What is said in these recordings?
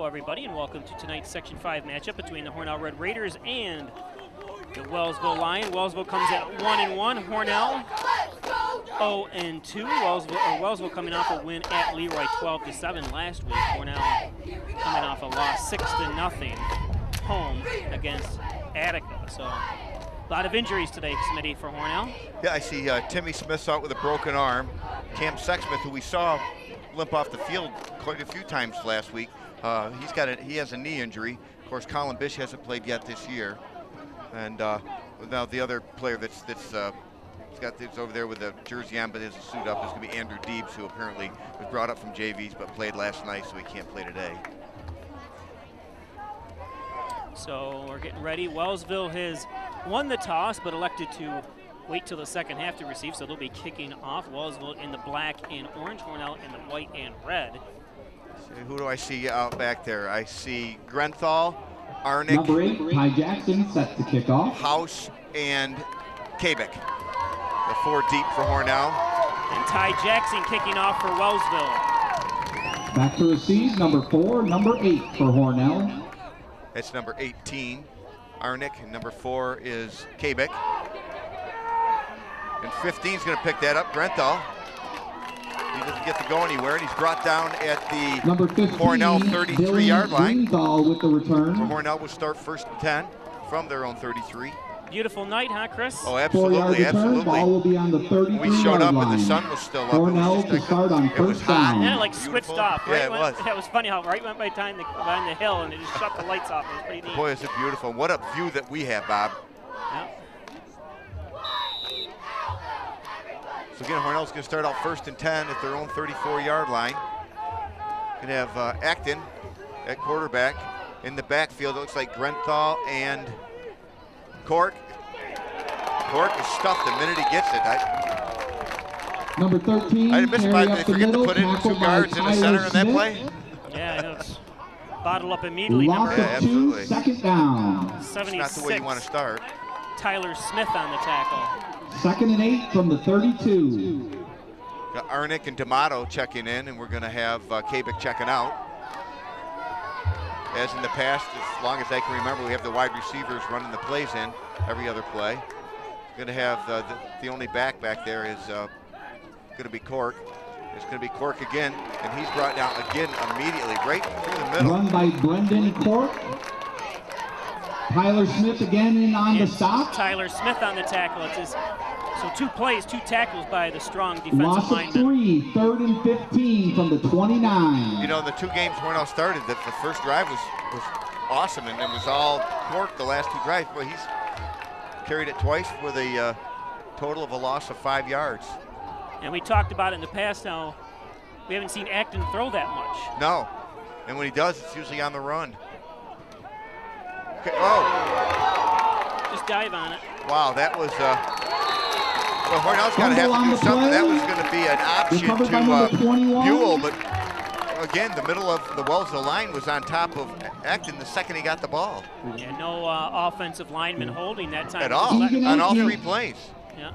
Hello everybody and welcome to tonight's Section 5 matchup between the Hornell Red Raiders and the Wellsville Lion. Wellsville comes at 1-1, Hornell 0-2. Wellsville coming off a win at Leroy 12-7 last week. Hornell coming off a loss 6-0 home against Attica. So a lot of injuries today, Smitty, for Hornell. Yeah, I see Timmy Smith's out with a broken arm. Cam Sexsmith, who we saw limp off the field quite a few times last week, he has a knee injury. Of course, Colin Bish hasn't played yet this year, and now the other player that's over there with the jersey on but has a suit up is going to be Andrew Deebs, who apparently was brought up from JVs but played last night, so he can't play today. So we're getting ready. Wellsville has won the toss but elected to wait till the second half to receive, so they'll be kicking off. Wellsville in the black and orange, Hornell in the white and red. Who do I see out back there? I see Grenthal, Arnick, number 8, Ty Jackson, set to kick off. House, and Kabik. The 4 deep for Hornell. And Ty Jackson kicking off for Wellsville. Back to receive, number 4, number 8 for Hornell. That's number 18, Arnick, and number 4 is Kabik. And 15 is going to pick that up, Grenthal. He doesn't get to go anywhere, and he's brought down at the number 15, Hornell 33-yard line. Grenthal with the return. So Hornell will start 1st and 10 from their own 33. Beautiful night, huh, Chris? Oh, absolutely, absolutely. Ball will be on the 33-yard line. We showed up and the sun was still up. Hornell to start on first down. And then it like switched off. Yeah, it was. It was funny how right went by time behind the hill and it just shut the lights off. It was pretty neat. Boy, is it beautiful. What a view that we have, Bob. Yep. So again, Hornell's going to start out 1st and 10 at their own 34-yard line. Going to have Acton at quarterback. In the backfield, it looks like Grenthal and Cork. Cork is stuffed the minute he gets it. Number 13, I missed by they forget to put in 2 guards in the center in that play. Yeah, I know it's bottled up immediately. Loss Number of 2, absolutely. second down. 76. It's not the way you want to start. Tyler Smith on the tackle. 2nd and 8 from the 32. Got Arnick and D'Amato checking in, and we're going to have Kabik checking out. As in the past, as long as I can remember, we have the wide receivers running the plays in every other play. Going to have the only back there is going to be Cork. It's going to be Cork again, and he's brought down again immediately, right through the middle. Run by Brendan Cork. Tyler Smith again in on the stop. Tyler Smith on the tackle. It's his, so 2 plays, 2 tackles by the strong defensive Loss lineman. of 3, 3rd and 15 from the 29. You know, the 2 games Hornell started, the first drive was awesome, and it was all Cork the last 2 drives. But he's carried it twice with a total of a loss of 5 yards. And we talked about it in the past how we haven't seen Acton throw that much. No, and when he does, it's usually on the run. Okay. Oh. Just dive on it. Wow, that was, well, Hornell's got to have to do something. That was going to be an option to Buell, but again, the middle of the Wellsville line was on top of Acton the second he got the ball. Yeah, no offensive lineman holding that time. At all, on all 3 plays. Yeah.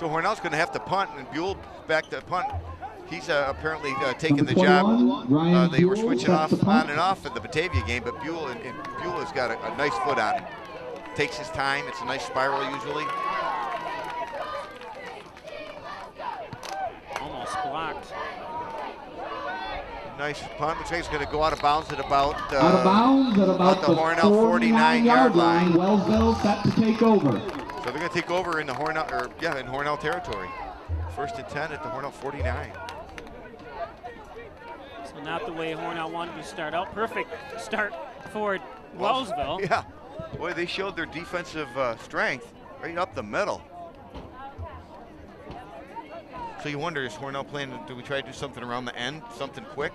So Hornell's going to have to punt, and Buell back to punt. He's apparently taking the job. They were switching off on and off in the Batavia game, but Buell has got a nice foot on it. Takes his time. It's a nice spiral usually. Almost blocked. Nice punt. Looks like he's going to go out of bounds at about the Hornell 49-yard line. Wellsville set to take over. So they're going to take over in the Hornell territory. 1st and 10 at the Hornell 49. So not the way Hornell wanted to start out. Perfect start for Wellsville. Yeah, boy, they showed their defensive strength right up the middle. So you wonder, is Hornell planning, do we try to do something around the end, something quick,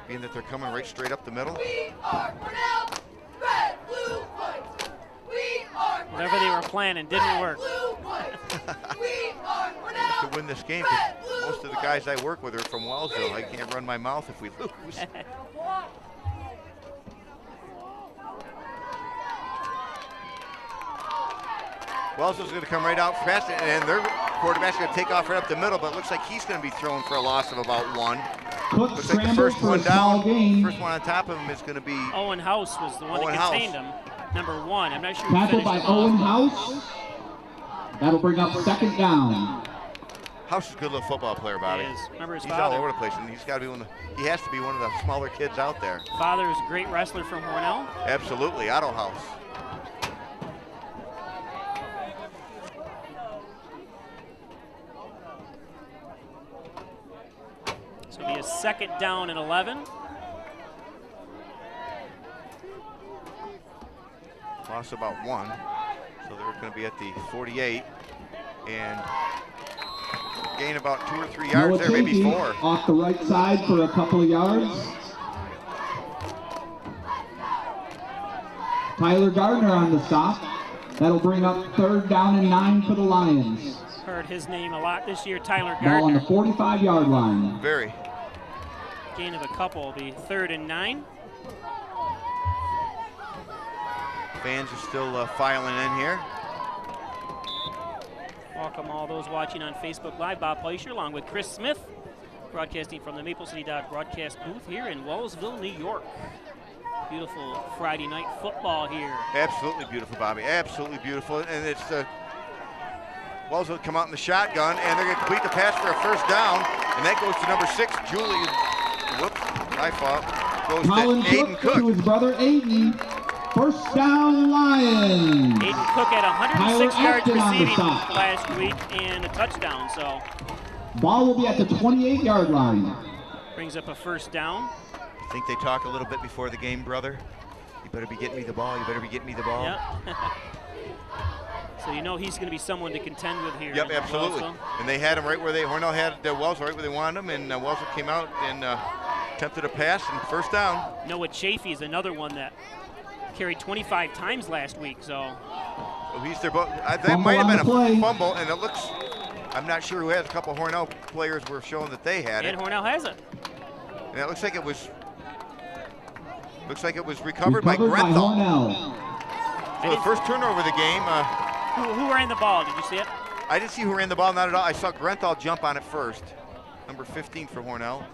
being that they're coming right straight up the middle? We are Hornell, red, blue, white. We are Hornell, whatever they were planning didn't work. We are Hornell, to win this game, because most of the guys I work with are from Wellsville. I can't run my mouth if we lose. Wellsville's going to come right out fast, and they're quarterback's going to take off right up the middle, but it looks like he's going to be thrown for a loss of about 1. Cook Looks like the scrambled first for a one small down, gain. first one on top of him is going to be Owen House was the one Owen that contained House. him. Number 1. I'm not sure who Tackled finished by him Owen off. House. That'll bring up 2nd down. House is a good little football player, Bobby. He is. Remember his He's father. all over the place, and he's got to be he has to be one of the smaller kids out there. Father is a great wrestler from Hornell. Absolutely, Otto House. So it'll be a 2nd down and 11. Lost about 1, so they're going to be at the 48, and gain about 2 or 3 yards Noah there, maybe Chafee 4. off the right side for a couple of yards. Tyler Gardner on the stop. That'll bring up 3rd down and 9 for the Lions. Heard his name a lot this year, Tyler Ball on the Gardner. 45-yard line. Very. Gain of a couple will be 3rd and 9. Fans are still filing in here. Welcome all those watching on Facebook Live. Bob Fleischer along with Chris Smith, broadcasting from the Maple City Dodge broadcast booth here in Wellsville, New York. Beautiful Friday night football here. Absolutely beautiful, Bobby. Absolutely beautiful. And it's Wellsville come out in the shotgun, and they're going to complete the pass for a 1st down. And that goes to number 6, Julian. Whoops, my fault. Goes Colin to Aiden Cook to his Cook. brother Aiden. 1st down Lions. Aiden Cook had 106 Tyler yards Acton on the receiving stop. last week and a touchdown, so Ball will be at the 28-yard line. brings up a 1st down. I think they talk a little bit before the game, brother. You better be getting me the ball. You better be getting me the ball. Yep. So you know he's going to be someone to contend with here. Yep, in absolutely. Wellsville. And they had him right where Hornell had Wellsville right where they wanted him, and Wellsville came out and attempted a pass and 1st down. Noah Chafee is another one that carried 25 times last week, so So he's their that Fumble might have on been the a play. fumble, and it looks, I'm not sure who has. A couple of Hornell players were showing that they had and it. Hornell has it. And it looks like it was recovered by Grenthal. Hornell. So the first turnover of the game, Who ran the ball? Did you see it? I didn't see who ran the ball, not at all. I saw Grenthal jump on it first. Number 15 for Hornell.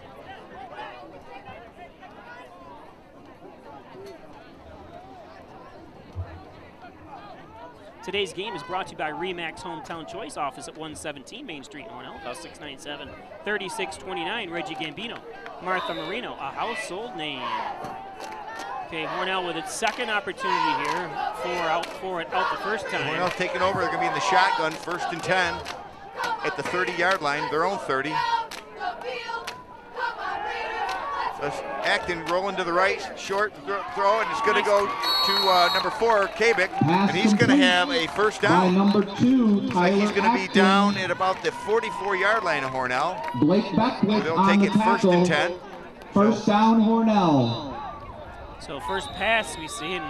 Today's game is brought to you by Remax Hometown Choice Office at 117 Main Street in Hornell. Call 697-3629. Reggie Gambino. Martha Marino, a household name. Okay, Hornell with its 2nd opportunity here. 4 out the first time. Hornell's taking over. They're going to be in the shotgun, 1st and 10 at the 30-yard line, their own 30. So Acton rolling to the right, short throw, and it's going to go to number 4, Kabik, and he's going to have a 1st By down. number 2, Looks Tyler like he's going to be Acton. down at about the 44-yard line of Hornell. Blake Beckwith They'll on take the it 1st and tackle. 10. 1st down Hornell. So first pass we see, and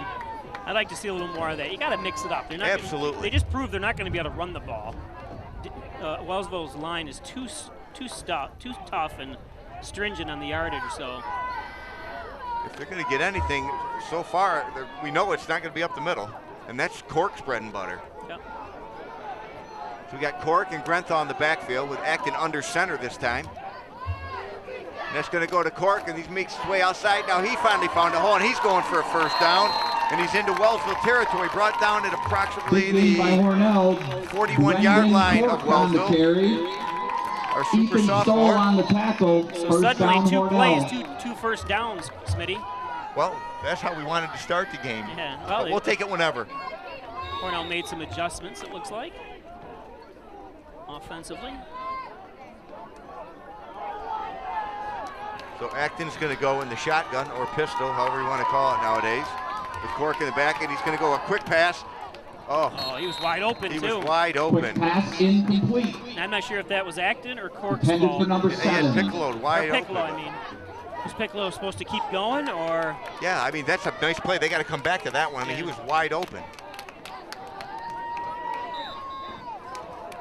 I'd like to see a little more of that. You got to mix it up. They're not Absolutely. they just proved they're not going to be able to run the ball. Wellsville's line is too tough and stringent on the yardage. So If they're going to get anything so far, we know it's not going to be up the middle, and that's Cork's bread and butter. yep. So we got Cork and Grenthal in the backfield with Acton under center this time. And that's going to go to Cork, and he makes his way outside. Now he finally found a hole, and he's going for a 1st down. And he's into Wellsville territory, brought down at approximately Big gain by the Hornell. 41-yard line of Cork on the Wellsville. carry. Our super Ethan Stoll sophomore. on the tackle. So 1st suddenly down 2 Hornell. plays, two first downs, Smitty. Well, that's how we wanted to start the game. Yeah, But we'll take it whenever. Hornell made some adjustments, it looks like, offensively. So Acton's going to go in the shotgun or pistol, however you want to call it nowadays, with Cork in the back, and he's going to go a quick pass. Oh, He was wide open, he too. was wide Quick open. pass incomplete. And I'm not sure if that was Acton or Cork's Intended fault. for number They had 7. Piccolo wide Or Piccolo, open. I mean. Was Piccolo supposed to keep going, or? Yeah, I mean, that's a nice play. They got to come back to that one. I mean, he was wide open.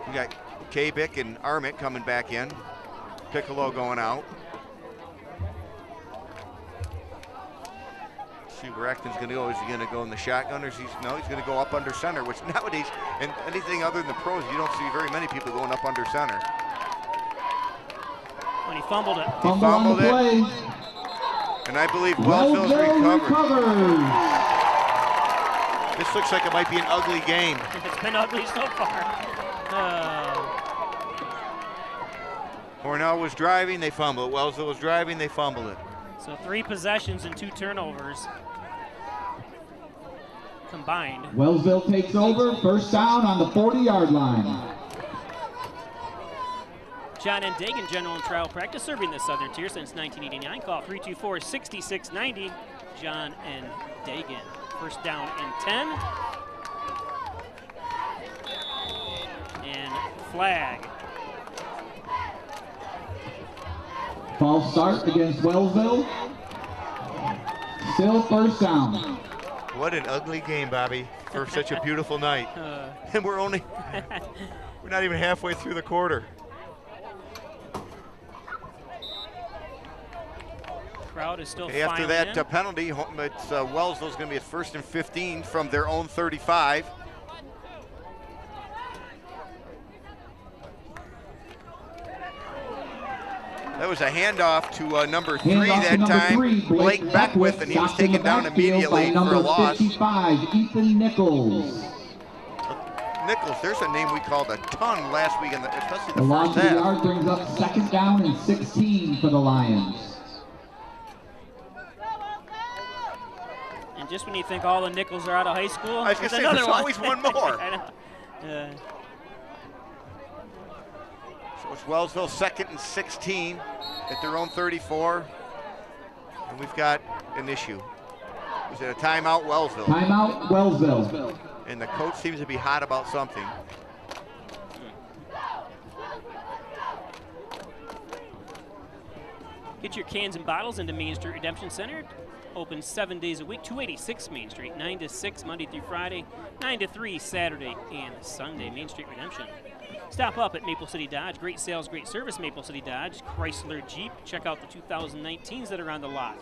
We got Kabik and Armit coming back in. Piccolo going out. See where Acton's going to go. Is he going to go in the shotgun, or is he's going to go up under center, which nowadays, and anything other than the pros, you don't see very many people going up under center. When he fumbled it. He fumbled it. Play. And I believe Wellsville's recovered. This looks like it might be an ugly game. It's been ugly so far. Hornell was driving, they fumbled it. Wellsville was driving, they fumbled it. So 3 possessions and 2 turnovers combined. Wellsville takes over, first down on the 40-yard line. John and Dagan, general and trial practice, serving the Southern Tier since 1989. Call 324-6690. John and Dagan. First down and 10. And flag. False start against Wellsville. Still first down. What an ugly game, Bobby, for such a beautiful night. And we're not even halfway through the quarter. Crowd is still after that penalty, it's Wellsville's going to be at 1st and 15 from their own 35. That was a handoff to number 3 that time, Blake Beckwith, and he was taken down immediately for a loss. 55, Ethan Nichols. Nichols, there's a name we called a ton last week, especially The the loss first of the half. yard brings up 2nd down and 16 for the Lions. And just when you think all the Nichols are out of high school, I was going to say, another there's one. always one more. I know. So it's Wellsville 2nd and 16 at their own 34. And we've got an issue. Is it a timeout, Wellsville? Timeout, Wellsville. And the coach seems to be hot about something. Get your cans and bottles into Main Street Redemption Center. Open 7 days a week, 286 Main Street, 9 to 6 Monday through Friday, 9 to 3 Saturday and Sunday. Main Street Redemption. Stop up at Maple City Dodge. Great sales, great service. Maple City Dodge, Chrysler Jeep. Check out the 2019s that are on the lot.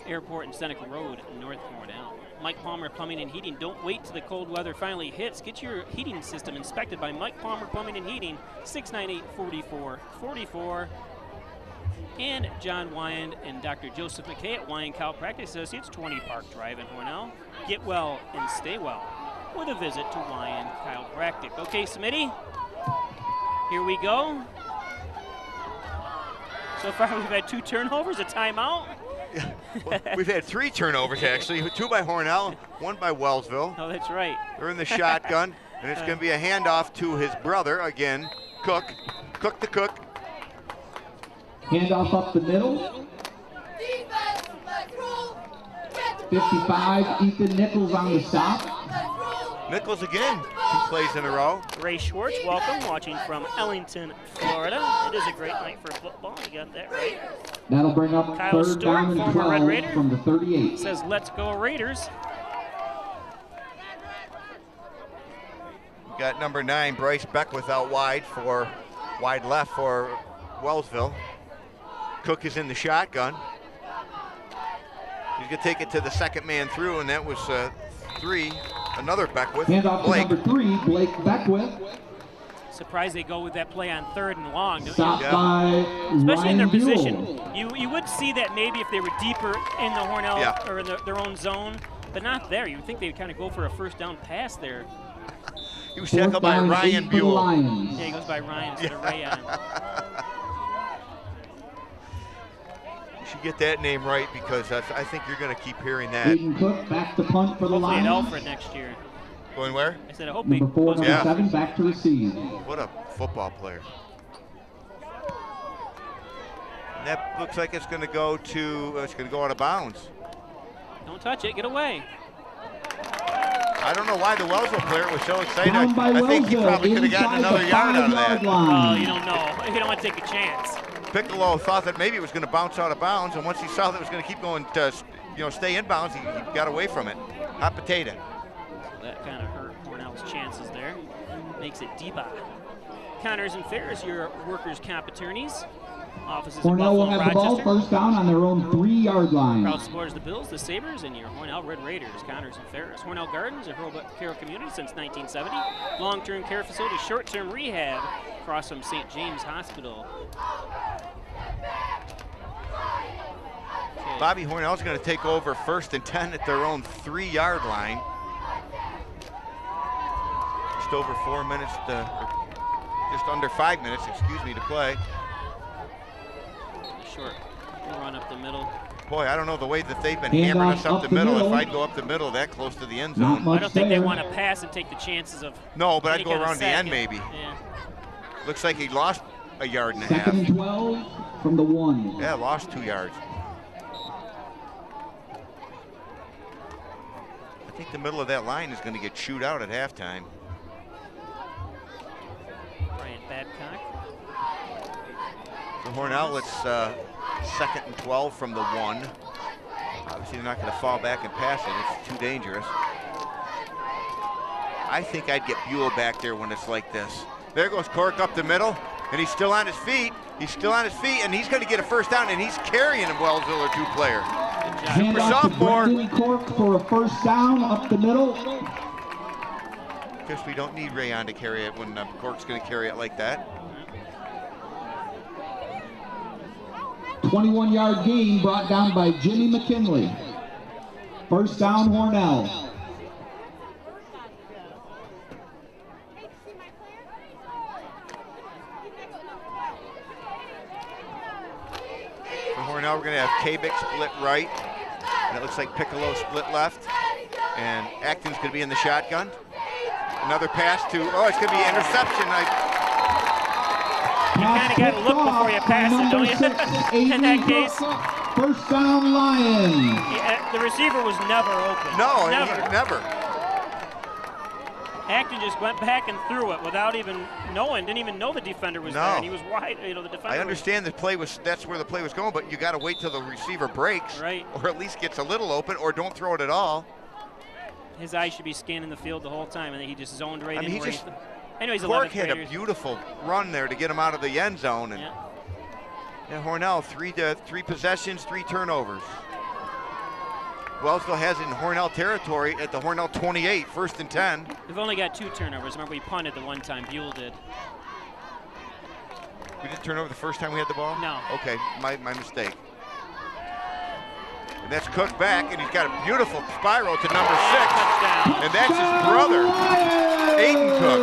Airport and Seneca Road, North Hornell. Mike Palmer Plumbing and Heating. Don't wait till the cold weather finally hits. Get your heating system inspected by Mike Palmer Plumbing and Heating, 698-4444. And John Wyand and Dr. Joseph McKay at Wyand Chiropractic Associates, 20 Park Drive in Hornell. Get well and stay well with a visit to Wyand Chiropractic. Okay, Smitty, here we go. So far we've had 2 turnovers, a timeout. Well, we've had 3 turnovers, actually. 2 by Hornell, 1 by Wellsville. Oh, that's right. They're in the shotgun, and it's going to be a handoff to his brother again, Cook. Cook the Cook. Handoff up the middle. Defense, let's roll. 55, Ethan Nichols on the stop. Nichols again, 2 plays in a row. Ray Schwartz, welcome, watching from Ellington, Florida. It is a great night for football. You got that right. That'll bring up Kyle 3rd Stewart, down and former Red 12 Raider. from the 38. Says, let's go Raiders. We got number 9, Bryce Beckwith out wide left for Wellsville. Cook is in the shotgun. He's going to take it to the 2nd man through, and that was 3, another Beckwith. Handoff to Blake. number 3, Blake Beckwith. Surprised they go with that play on 3rd and long, don't Stopped you? by Especially in their Ryan position. Buell. You would see that maybe if they were deeper in the Hornell Yeah. or in their own zone, but not there. You would think they would kind of go for a first down pass there. He was tackled by 4th down, 8 Ryan for the Buell. Lions. Yeah, he goes by Ryan instead of Rayon. You should get that name right, because I think you're going to keep hearing that. Aiden Cook back to punt for the Hopefully at Lions. Alfred next year. Going where? I said I hope Number 4, number Yeah. 7 back to receive. What a football player. And that looks like it's going to go out of bounds. Don't touch it, get away. I don't know why the Wellsville player was so excited. Down by I think he Wellsville, probably could have gotten inside another the yard out of 5-yard that. line. Oh, you don't know. You don't want to take a chance. Piccolo thought that maybe it was going to bounce out of bounds, and once he saw that it was going to keep going to, stay in bounds, he got away from it. Hot potato. That kind of hurt Hornell's chances there. Makes it deeper. Connors and Ferris, your workers' comp attorneys. Offices in Hornell will Buffalo, have the ball, Rochester. first down on their own 3-yard line. Proud supporters of the Bills, the Sabres, and your Hornell Red Raiders, Connors and Ferris. Hornell Gardens, a Carroll community since 1970. Long-term care facility, short-term rehab across from St. James Hospital. Okay. Bobby Hornell's going to take over 1st and 10 at their own 3-yard line. Just over 4 minutes just under 5 minutes, excuse me, to play. Short run up the middle. Boy, I don't know the way that they've been Hand hammering off us up up the the middle. middle. If I'd go up the middle that close to the end Not zone. much I don't think they there. want to pass and take the chances of. No, but I'd any go kind of around the end sack. maybe. Yeah. Looks like he lost a yard and a half. 2nd and 12 from the 1. Yeah, lost 2 yards. I think the middle of that line is going to get chewed out at halftime. Brian Babcock. So Hornell, it's 2nd and 12 from the 1. Obviously, they're not going to fall back and pass it. It's too dangerous. I think I'd get Buell back there when it's like this. There goes Cork up the middle, and he's still on his feet. He's still on his feet, and he's going to get a first down, and he's carrying a Wellsville or 2-player. Hand Super off to sophomore. Brendan Cork for a first down up the middle. Guess we don't need Rayon to carry it when Cork's going to carry it like that. 21-yard gain brought down by Jimmy McKinley. First down, Hornell. For Hornell, we're going to have Kabik split right, and it looks like Piccolo split left, and Acton's going to be in the shotgun. Another pass to, oh, it's going to be interception. You kind of got to look before you pass it, don't you? In that case, First down, Lions. the receiver was never open. No, never. never. Acton just went back and threw it without even knowing, didn't even know the defender was there, and he was wide. You know, the defender. I understand the play was, that's where the play was going, but you got to wait till the receiver breaks, Right. or at least gets a little open, or don't throw it at all. His eyes should be scanning the field the whole time, and he just zoned right I mean, in. he Where just, anyways, Cork 11th had a graders. beautiful run there to get him out of the end zone, and Yeah. Hornell, three possessions, 3 turnovers. Wellsville has it in Hornell territory at the Hornell 28, 1st and 10. We've only got 2 turnovers. Remember, we punted the one time. Buell did. We didn't turn over the first time we had the ball? No. Okay, my mistake. And that's Cook back, and he's got a beautiful spiral to number 6. Touchdown. And that's his brother, Aiden Cook.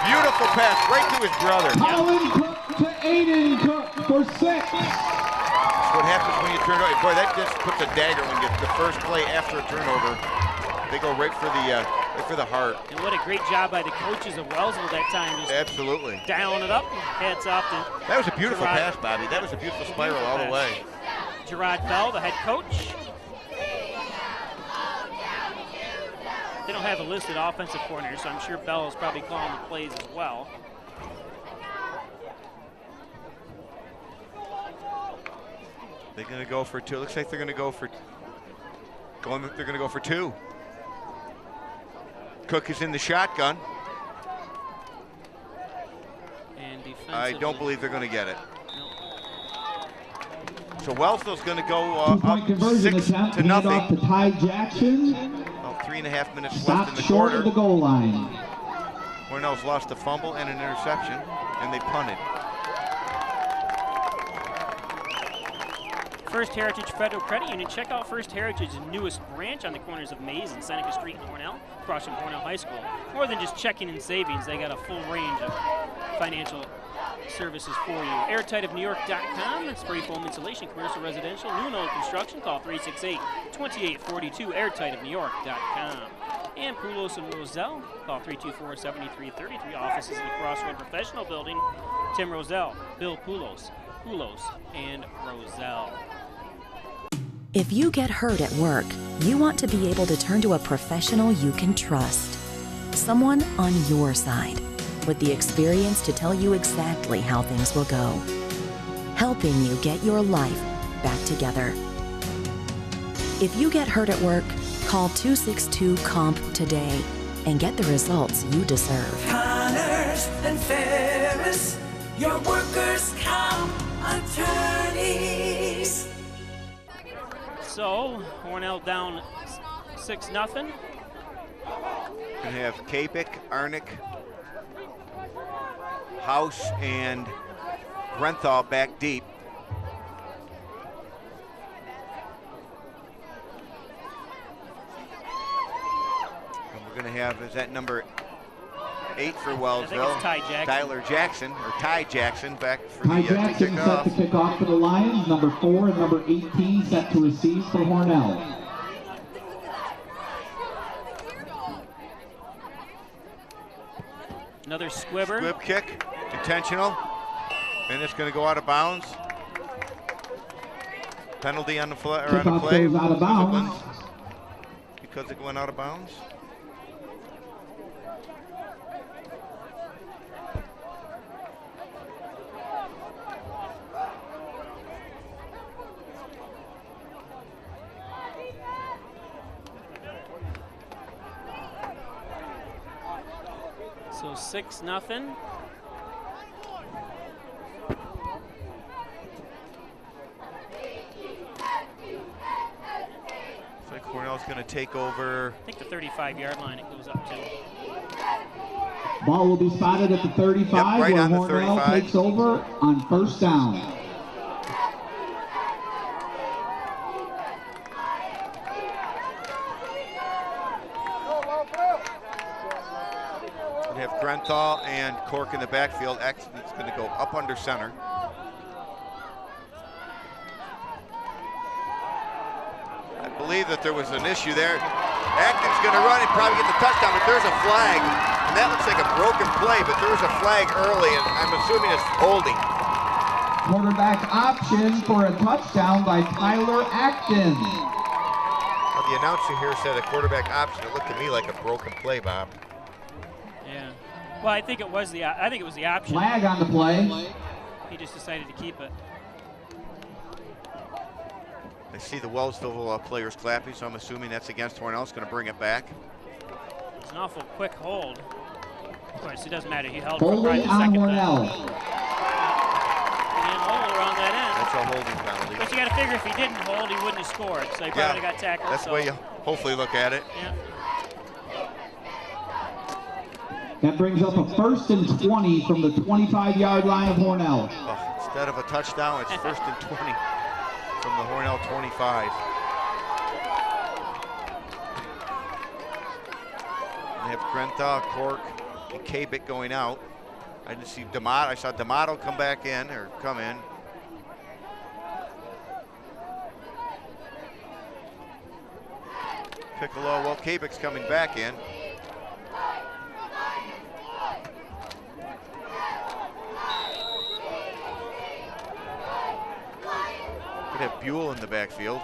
Beautiful pass right to his brother. Colin Cook to Aiden Cook for 6. That's what happens when you turn over. Boy, that just puts a dagger when you get the first play after a turnover. They go right for the heart. And what a great job by the coaches of Wellsville that time. Just Absolutely. dialing it up. Hats off to That was a beautiful Gerard. pass, Bobby. That was a beautiful spiral all the way. Gerard Bell, the head coach. They don't have a listed offensive coordinator, so I'm sure Bell is probably calling the plays as well. They're going to go for 2. Looks like they're going to go for. They're going to go for 2. Cook is in the shotgun. And defensively, I don't believe they're going to get it. No. So Wellsville's going to go Two-point up conversion 6 attempt, to hand off nothing. to Ty Jackson. About 3.5 minutes left Stopped in the short quarter. of the goal line. Hornell's lost a fumble and an interception, and they punted. First Heritage Federal Credit Union. Check out First Heritage's newest branch on the corners of Mays and Seneca Street in Hornell, across from Hornell High School. More than just checking and savings, they got a full range of financial services for you. Airtightofnewyork.com. Spray foam insulation, commercial, residential, new and old construction. Call 368-2842. Airtightofnewyork.com. And Poulos and Roselle. Call 324-7333. Offices in the Crossroad Professional Building. Tim Roselle, Bill Poulos, and Roselle. If you get hurt at work, you want to be able to turn to a professional you can trust. Someone on your side, with the experience to tell you exactly how things will go. Helping you get your life back together. If you get hurt at work, call 262-COMP today and get the results you deserve. Connors and Ferris, your workers' comp attorneys. So Hornell down 6-0. Gonna have Kapik, Arnick, House, and Grenthal back deep. And we're gonna have, is that number 8 for Wellsville? I think it's Ty Jackson. Tyler Jackson, or Ty Jackson, back for Ty the Jackson set to kick off for the Lions. Number 4 and number 18 set to receive for Hornell. Another squibber. Squib kick, intentional, and it's going to go out of bounds. Penalty on the play. Kickoff goes out of bounds. Because it went out of bounds. So 6-0. Looks like Hornell's going to take over. I think the 35-yard line it goes up to. Ball will be spotted at the 35, Yep, right where on the Hornell 35. takes over on first down. We have Grenthal and Cork in the backfield. X is going to go up under center. I believe that there was an issue there. Acton's going to run and probably get the touchdown, but there's a flag. And that looks like a broken play, but there was a flag early, and I'm assuming it's holding. Quarterback option for a touchdown by Tyler Acton. Well, the announcer here said a quarterback option. It looked to me like a broken play, Bob. Yeah. Well, I think it was the option. Flag on the play. He just decided to keep it. I see the Wellsville players clapping, so I'm assuming that's against Hornell. It's going to bring it back. It's an awful quick hold. Of course, it doesn't matter. He held for Holding probably the on second Hornell. time. He didn't hold around that end. That's a holding penalty. But you got to figure if he didn't hold, he wouldn't have scored. So he probably got tackled. That's the way you hopefully look at it. Yeah. That brings up a 1st and 20 from the 25-yard line of Hornell. Oh, instead of a touchdown, it's 1st and 20 from the Hornell 25. They have Grenthal, Cork, and Kabik going out. I didn't see D'Amato. I saw D'Amato come back in, or come in. Piccolo, well, Kabik's coming back in. Could have Buell in the backfield.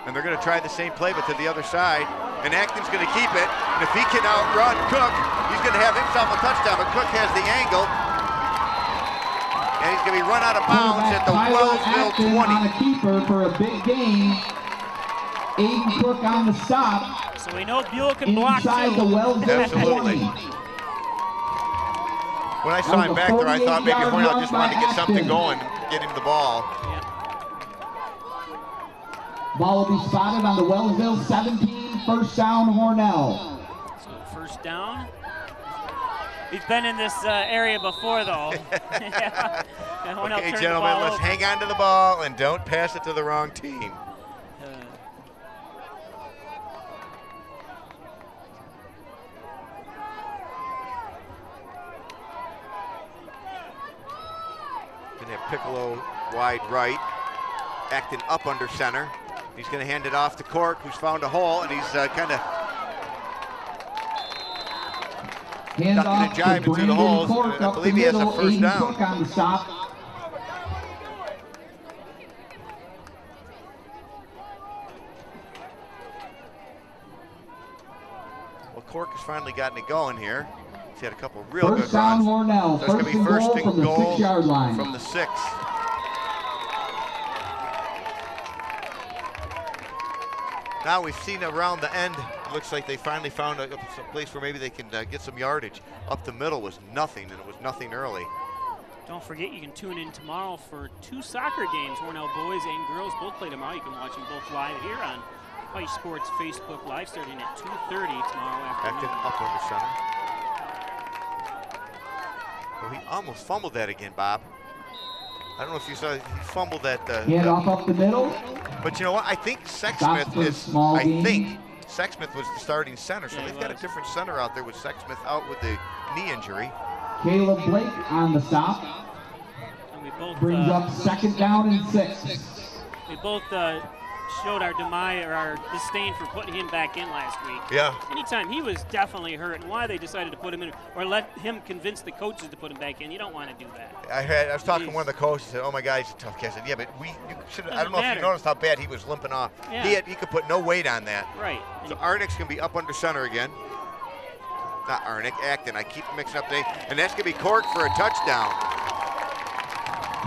And they're going to try the same play, but to the other side. And Acton's going to keep it. And if he can outrun Cook, he's going to have himself a touchdown. But Cook has the angle. And he's going to be run out of bounds at the Wellsville 20. On a keeper for a big gain. Aiden Cook on the stop. So we know Buell can block inside the Wellsville Absolutely. 20. When I saw him back there, I thought maybe Hornell just wanted to get something Acton. going, get him the ball. Yeah. Ball will be spotted on the Wellsville 17, first down Hornell. So first down. He's been in this area before, though. Yeah. And Hornell Okay, turned the gentlemen, ball let's over. hang on to the ball and don't pass it to the wrong team. Gonna have Piccolo wide right, Acton up under center. He's gonna hand it off to Cork, who's found a hole, and he's kind of Hand ducking and off jiving to through the holes. Cork I up believe the he has a middle. first Aiden down. Cook on the stop. Well, Cork has finally gotten it going here. He's had a couple of real First good down runs. Hornell. So it's going to be first and from the goal 6-yard line. from the 6. Now we've seen around the end, it looks like they finally found a place where maybe they can get some yardage. Up the middle was nothing, and it was nothing early. Don't forget, you can tune in tomorrow for 2 soccer games. Hornell boys and girls both play tomorrow. You can watch them both live here on High Sports Facebook Live, starting at 2:30 tomorrow afternoon. Acton up under center. Well, he almost fumbled that again, Bob. I don't know if you saw, he fumbled that. Hand off up the middle. But you know what? I think Stops Sexsmith for a is. small I gain. think Sexsmith was the starting center, so Yeah, he they've got a was. different center out there with Sexsmith out with the knee injury. Caleb Blake on the stop. And we both Brings up 2nd down and 6. we both showed our disdain for putting him back in last week. Yeah. Anytime he was definitely hurt, and why they decided to put him in or let him convince the coaches to put him back in, you don't want to do that. I was talking to Jeez. one of the coaches. Said, "Oh my God, he's a tough kid." I said, "Yeah, but you should. I don't know if matter. you noticed how bad he was limping off. Yeah. He could put no weight on that." Right. So Arnick's gonna be up under center again. Not Arnick, Acton. I keep mixing up names, and that's gonna be Cork for a touchdown.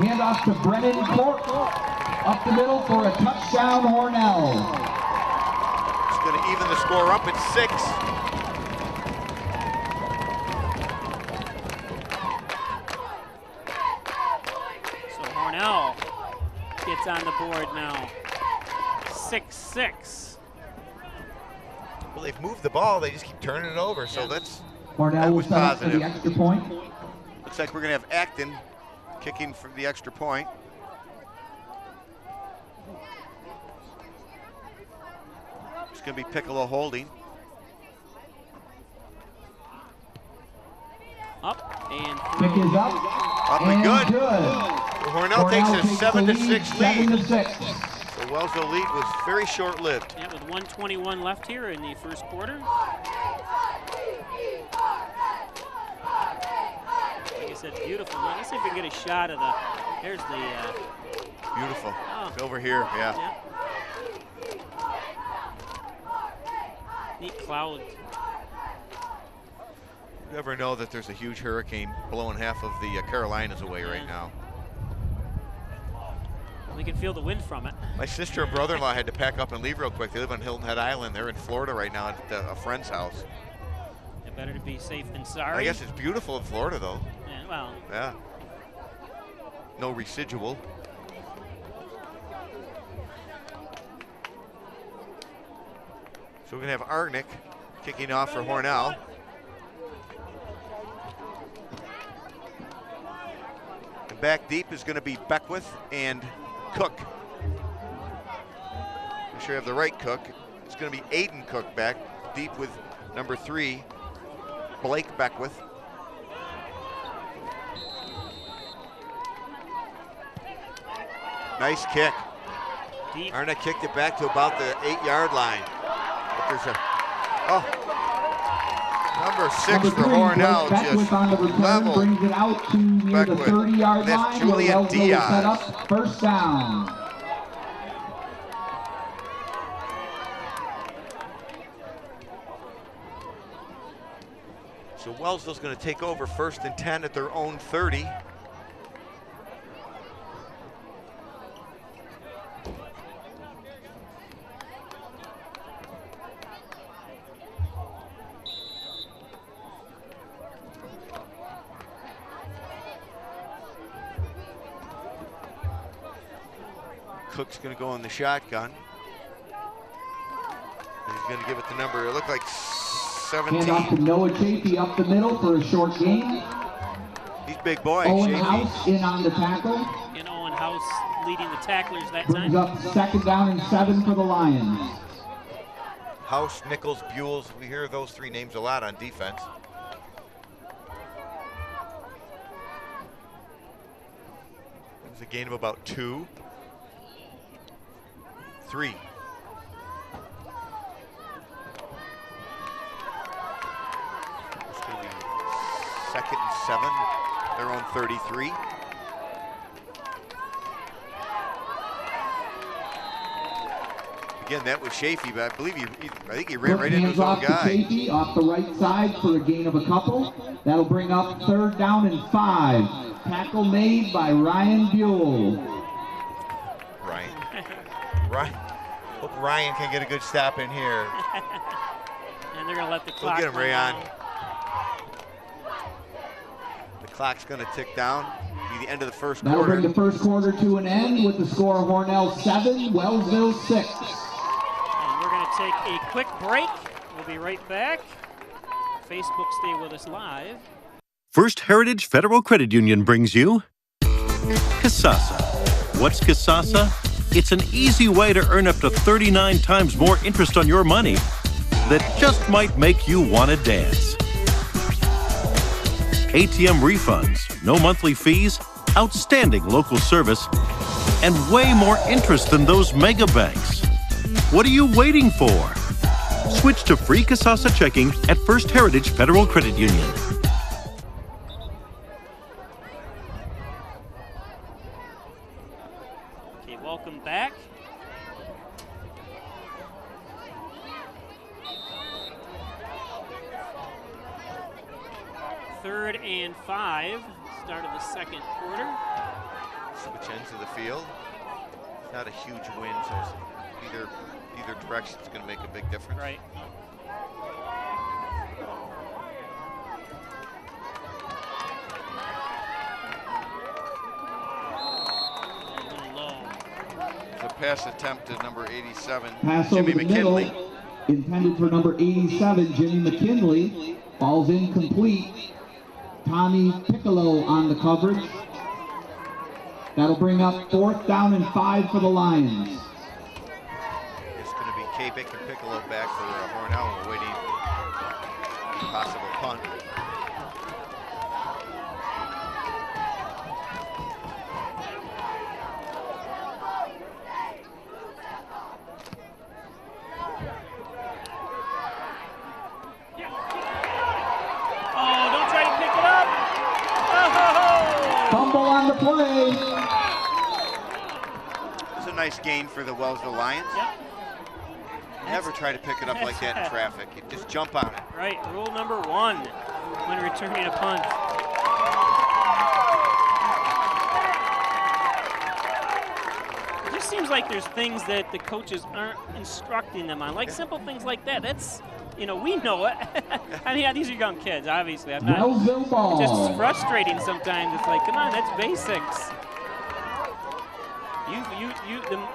Hand off to Brennan Cork. Up the middle for a touchdown, Hornell. It's gonna even the score up at 6. So Hornell gets on the board now. 6-6. Well, they've moved the ball. They just keep turning it over. So Yeah. that Hornell will was set up for positive. the extra point. Looks like we're gonna have Acton kicking for the extra point. It's gonna be Piccolo holding. Up and Kick through. is up. Up and good. Good. Hornell takes a 7-6 lead. 7-6. The Wellsville lead was very short-lived. Yeah, with 1:21 left here in the first quarter. Like I said, beautiful. Let's see if we can get a shot of the. Here's the. Beautiful. Oh. It's over here, yeah. Yeah. Neat cloud. You ever know that there's a huge hurricane blowing half of the Carolinas away right Yeah. now? We can feel the wind from it. My sister and brother-in-law had to pack up and leave real quick. They live on Hilton Head Island. They're in Florida right now at a friend's house. It better to be safe than sorry. I guess it's beautiful in Florida, though. Yeah, well, Yeah. No residual. So we're going to have Arnick kicking off for Hornell. And back deep is going to be Beckwith and Cook. Make sure you have the right Cook. It's going to be Aiden Cook back deep with number 3, Blake Beckwith. Nice kick. deep. Arnick kicked it back to about the 8-yard line. But there's a, number 6 Number for 3, Hornell Blake Beckwith just on the return, leveled. brings it out to near the Beckwith. 30-yard That's line. Julian where Wellsville will Diaz. set up first down. So Wellsville's going to take over 1st and 10 at their own 30. Cook's going to go in the shotgun. He's going to give it the number, it looked like 17. Hand off to Noah Chafee up the middle for a short gain. He's big boy. Owen Chafee. House in on the tackle. And Owen House leading the tacklers that Brings time. up 2nd down and 7 for the Lions. House, Nichols, Buells. We hear those 3 names a lot on defense. It was a gain of about 2. 3. It's going to be 2nd and 7, their own 33. Again, that was Chafee, but I believe I think he ran Cook right into hands his own off to guy. Chafee off the right side for a gain of a couple. That'll bring up 3rd down and 5. Tackle made by Ryan Buell. Ryan. Hope Ryan can get a good stop in here. And they're going to let the Go clock get him, run Rayon. down. The clock's going to tick down. Be the end of the first That'll quarter. bring the first quarter to an end with the score Hornell 7, Wellsville 6. And we're going to take a quick break. We'll be right back. Facebook, stay with us live. First Heritage Federal Credit Union brings you Kasasa. What's Kasasa? It's an easy way to earn up to 39 times more interest on your money that just might make you want to dance. ATM refunds, no monthly fees, outstanding local service, and way more interest than those mega banks. What are you waiting for? Switch to free Kasasa checking at First Heritage Federal Credit Union. Okay, welcome back. Third and 5, start of the second quarter. Switch ends of the field. It's not a huge win, so either direction is going to make a big difference. Right. A little low. The pass attempt to number 87, Pass Jimmy over the McKinley. middle, intended for number 87, Jimmy McKinley. Ball's incomplete. Tommy Piccolo on the coverage. That'll bring up 4th down and 5 for the Lions. It's going to be K-Bick and Piccolo back for Hornell. We're waiting possible punt. Oh, don't try to pick it up. Oh! Fumble on the play. It's a nice gain for the Wellsville Lions. Yep. Never try to pick it up like that in traffic. You just jump on it. Right, rule number 1 when returning a punt. It just seems like there's things that the coaches aren't instructing them on, like simple things like that. That's, you know, we know it. I mean, yeah, these are young kids, obviously. I'm not. Wellsville ball. It's just frustrating sometimes. It's like, come on, that's basics.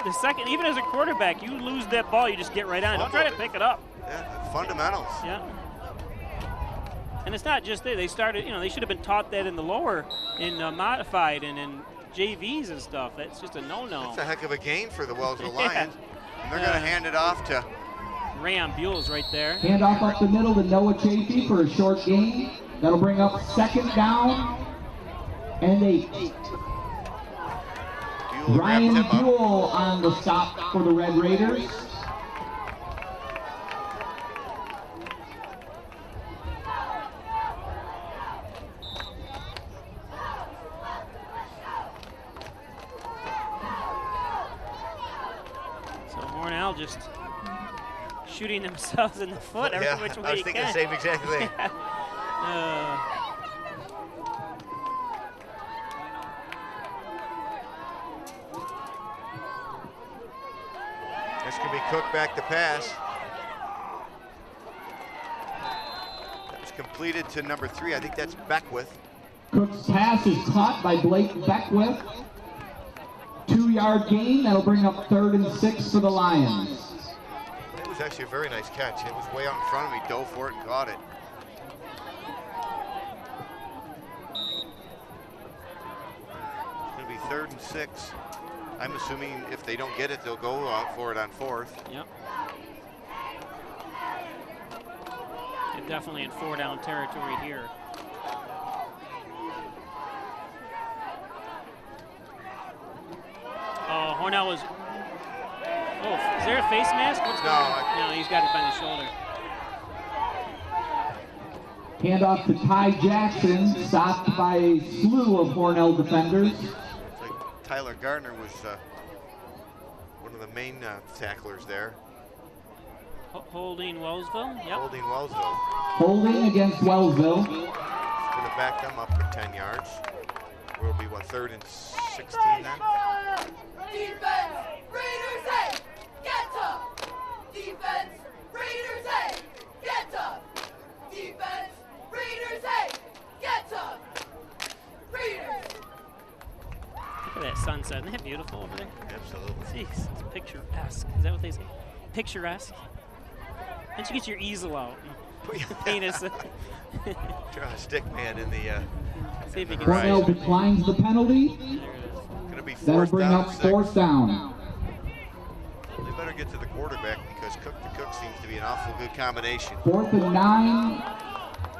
The second, even as a quarterback, you lose that ball, you just get right on. Don't try to pick it up. Yeah, fundamentals. Yeah. And it's not just they started, you know, they should have been taught that in the lower, in modified and in JVs and stuff. That's just a no-no. It's a heck of a gain for the Wellsville Yeah. Lions. And they're going to hand it off to Ram Buell's right there. Handoff up the middle to Noah Chafee for a short gain. That'll bring up 2nd down and 8. Buell. Ryan Wrapped him up. Buell on the stop for the Red Raiders. So Hornell just shooting themselves in the foot every Yeah, which way I was you thinking can. the same exact thing. This could be Cook back to pass. That was completed to number 3. I think that's Beckwith. Cook's pass is caught by Blake Beckwith. 2-yard gain. That'll bring up 3rd and 6 for the Lions. It was actually a very nice catch. It was way out in front of me, dove for it and caught it. It's going to be 3rd and 6. I'm assuming if they don't get it, they'll go for it on 4th. Yep. They're definitely in 4-down territory here. Oh, Hornell was. Oh, is there a face mask? What's No, going on? No, he's got it by the shoulder. Handoff to Ty Jackson, stopped by a slew of Hornell defenders. It's like Tyler Gardner was one of the main tacklers there, Holding Wellsville. Yep. holding Wellsville. Holding against Wellsville. It's going to back them up for 10 yards. Will be what, 3rd and 16 then? Defense, Raiders A, get up! Defense, Raiders A, get up! Defense, Raiders A, get up! Raiders, Is that what they say? Picturesque. Why don't you get your easel out and paint us? Draw a stick man in the. See if you can Hornell declines the penalty. There it is. Going to be That'll fourth bring down. up fourth down. They better get to the quarterback because Cook to Cook seems to be an awful good combination. 4th and 9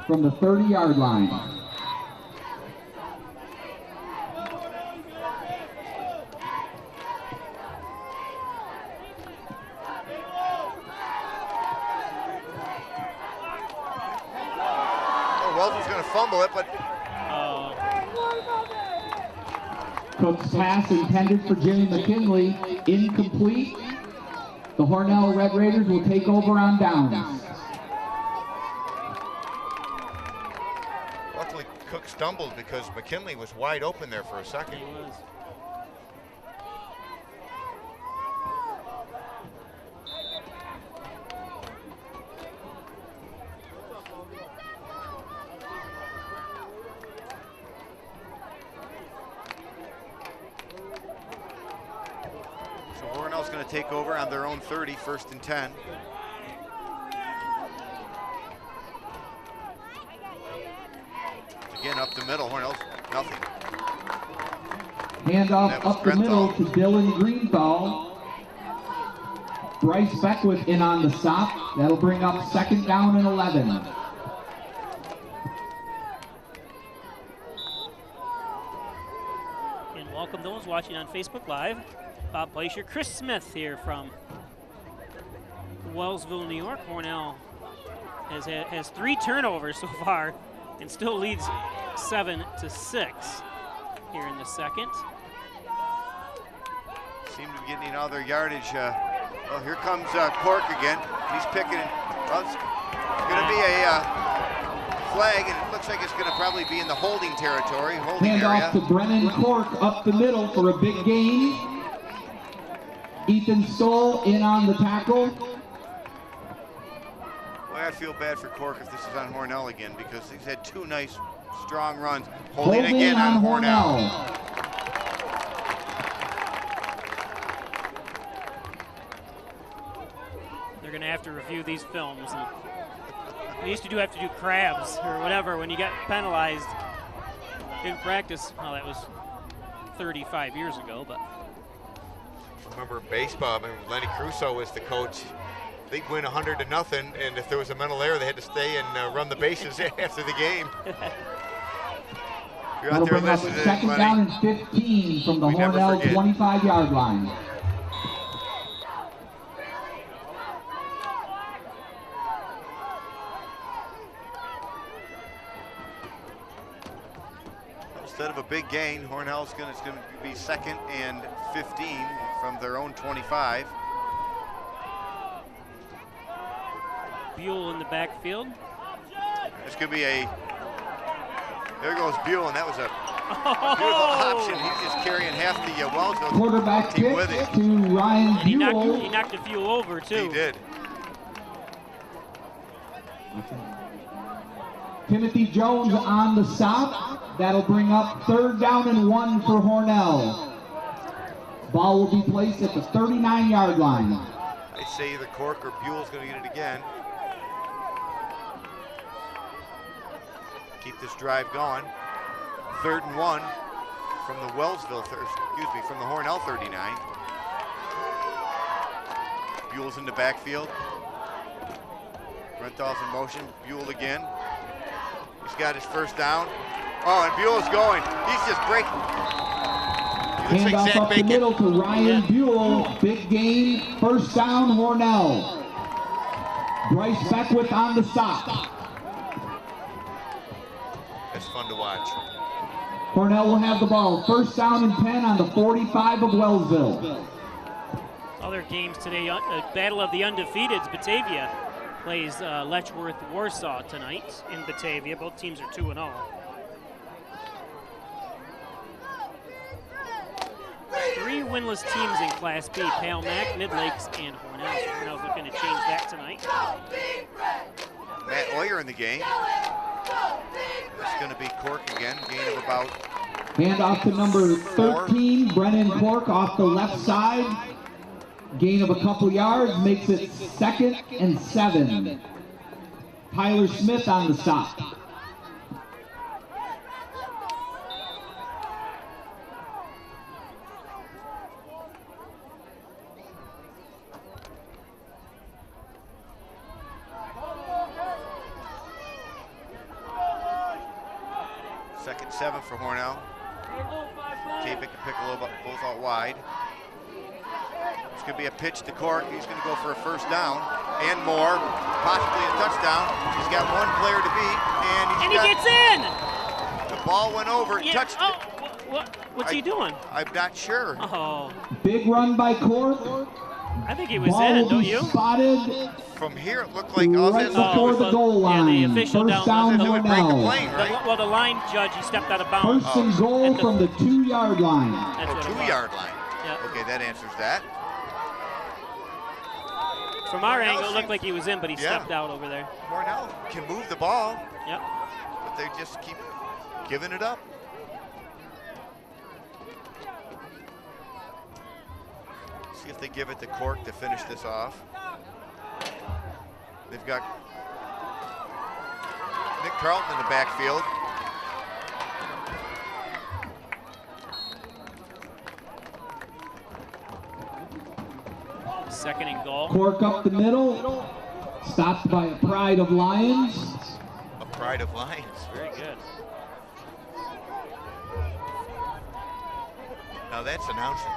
from the 30-yard line. Wellsville's going to fumble it, but Cook's pass intended for Jimmy McKinley, incomplete. The Hornell Red Raiders will take over on downs. luckily Cook stumbled because McKinley was wide open there for a second. He was. Hornell's going to take over on their own 30, 1st and 10. Again, up the middle, Hornell's nothing. Handoff up the middle to Dylan Greenthal. Bryce Beckwith in on the stop. That'll bring up 2nd down and 11. And welcome those watching on Facebook Live. Bob Plaisher, Chris Smith here from Wellsville, New York. Hornell has 3 turnovers so far and still leads 7-6 here in the second. Seem to be getting all their yardage. Well, here comes Cork again. He's picking. Well, it's going to be a flag, and it looks like it's going to probably be in the holding territory, holding Handoff to Brennan Cork up the middle for a big gain. Ethan Stoll in on the tackle. Boy, I feel bad for Cork if this is on Hornell again because he's had 2 nice, strong runs. Holding again on Hornell. They're going to have to review these films. And we used to have to do crabs or whatever when you got penalized in practice. Well, that was 35 years ago, but. Remember baseball, I mean, Lenny Crusoe was the coach. They'd win 100-0, and if there was a mental error, they had to stay and run the bases after the game. You're out there listening to 2nd down and 15 from the Hornell 25-yard line. Instead of a big gain, Hornell's going to be 2nd and 15 from their own 25. Buell in the backfield. This could be a, there goes Buell, and that was a beautiful option. He's just carrying half the Wellsville Quarterback team kick with him. to Ryan He Buell. knocked a few over, too. He did. Timothy Jones on the stop. That'll bring up 3rd down and 1 for Hornell. Ball will be placed at the 39-yard line. I'd say either Cork or Buell's going to get it again. Keep this drive going. 3rd and 1 from the Wellsville, from the Hornell 39. Buell's in the backfield. Grenthal's in motion. Buell again. He's got his 1st down. Oh, and Buell's going. He's just breaking. He looks like Handoff Zach up the Bacon. middle to Ryan Buell. Big gain. 1st down, Hornell. Bryce Beckwith on the stop. That's fun to watch. Hornell will have the ball. 1st down and 10 on the 45 of Wellsville. Other games today, Battle of the Undefeateds. Batavia plays Letchworth Warsaw tonight in Batavia. Both teams are 2-0. Three winless teams in Class B, Pale Mac, Mid Lakes, and Hornell. So Hornell's looking to change that tonight. Matt Oyer in the game. That's going to be Cork again, gain of about. Handoff to number 13, Brennan Cork off the left side. Gain of a couple yards makes it 2nd and 7. Tyler Smith on the stop. Second 7 for Hornell. Capek and Piccolo both out wide. It's going to be a pitch to Cork. He's going to go for a first down and more, possibly a touchdown. He's got one player to beat, and he gets in. The ball went over. Yeah. Touched Oh, what's he doing? I'm not sure. Oh, Big run by Cork. I think he was Ball in, will don't be you? spotted From here, it looked like all right this. before the goal line. Yeah, the official First down, It would break the Hornell. plane, right? Well, the line judge, he stepped out of bounds. First and goal At the- from the 2-yard line. That's Oh, what it was. 2-yard line. Yeah. Okay, that answers that. From our angle, it looked like he was in, but he Yeah. stepped out over there. Hornell can move the ball, Yep. but they just keep giving it up. See if they give it to Cork to finish this off. They've got Nick Carlton in the backfield. Second and goal. Cork up the middle. Stopped by a pride of Lions. A pride of Lions. Very good. Now that's announcing.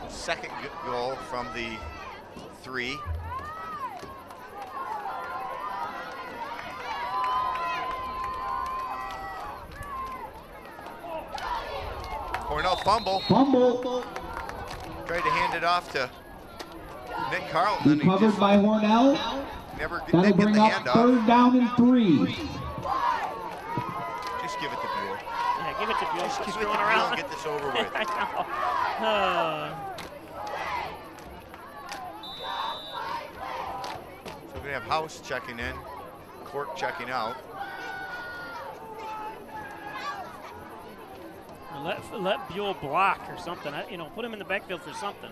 Second goal from the 3. Hornell fumble. Fumble. Tried to hand it off to Nick Carlton. Be covered by Hornell. Never That'll did get bring the up handoff. 3rd down and 3. Just give it to Buell. Yeah, give it to Buell. Just He's give it to going Buell around. and get this over with. I know. So we're gonna have House checking in, Cork checking out. Let Buell block or something. Put him in the backfield for something.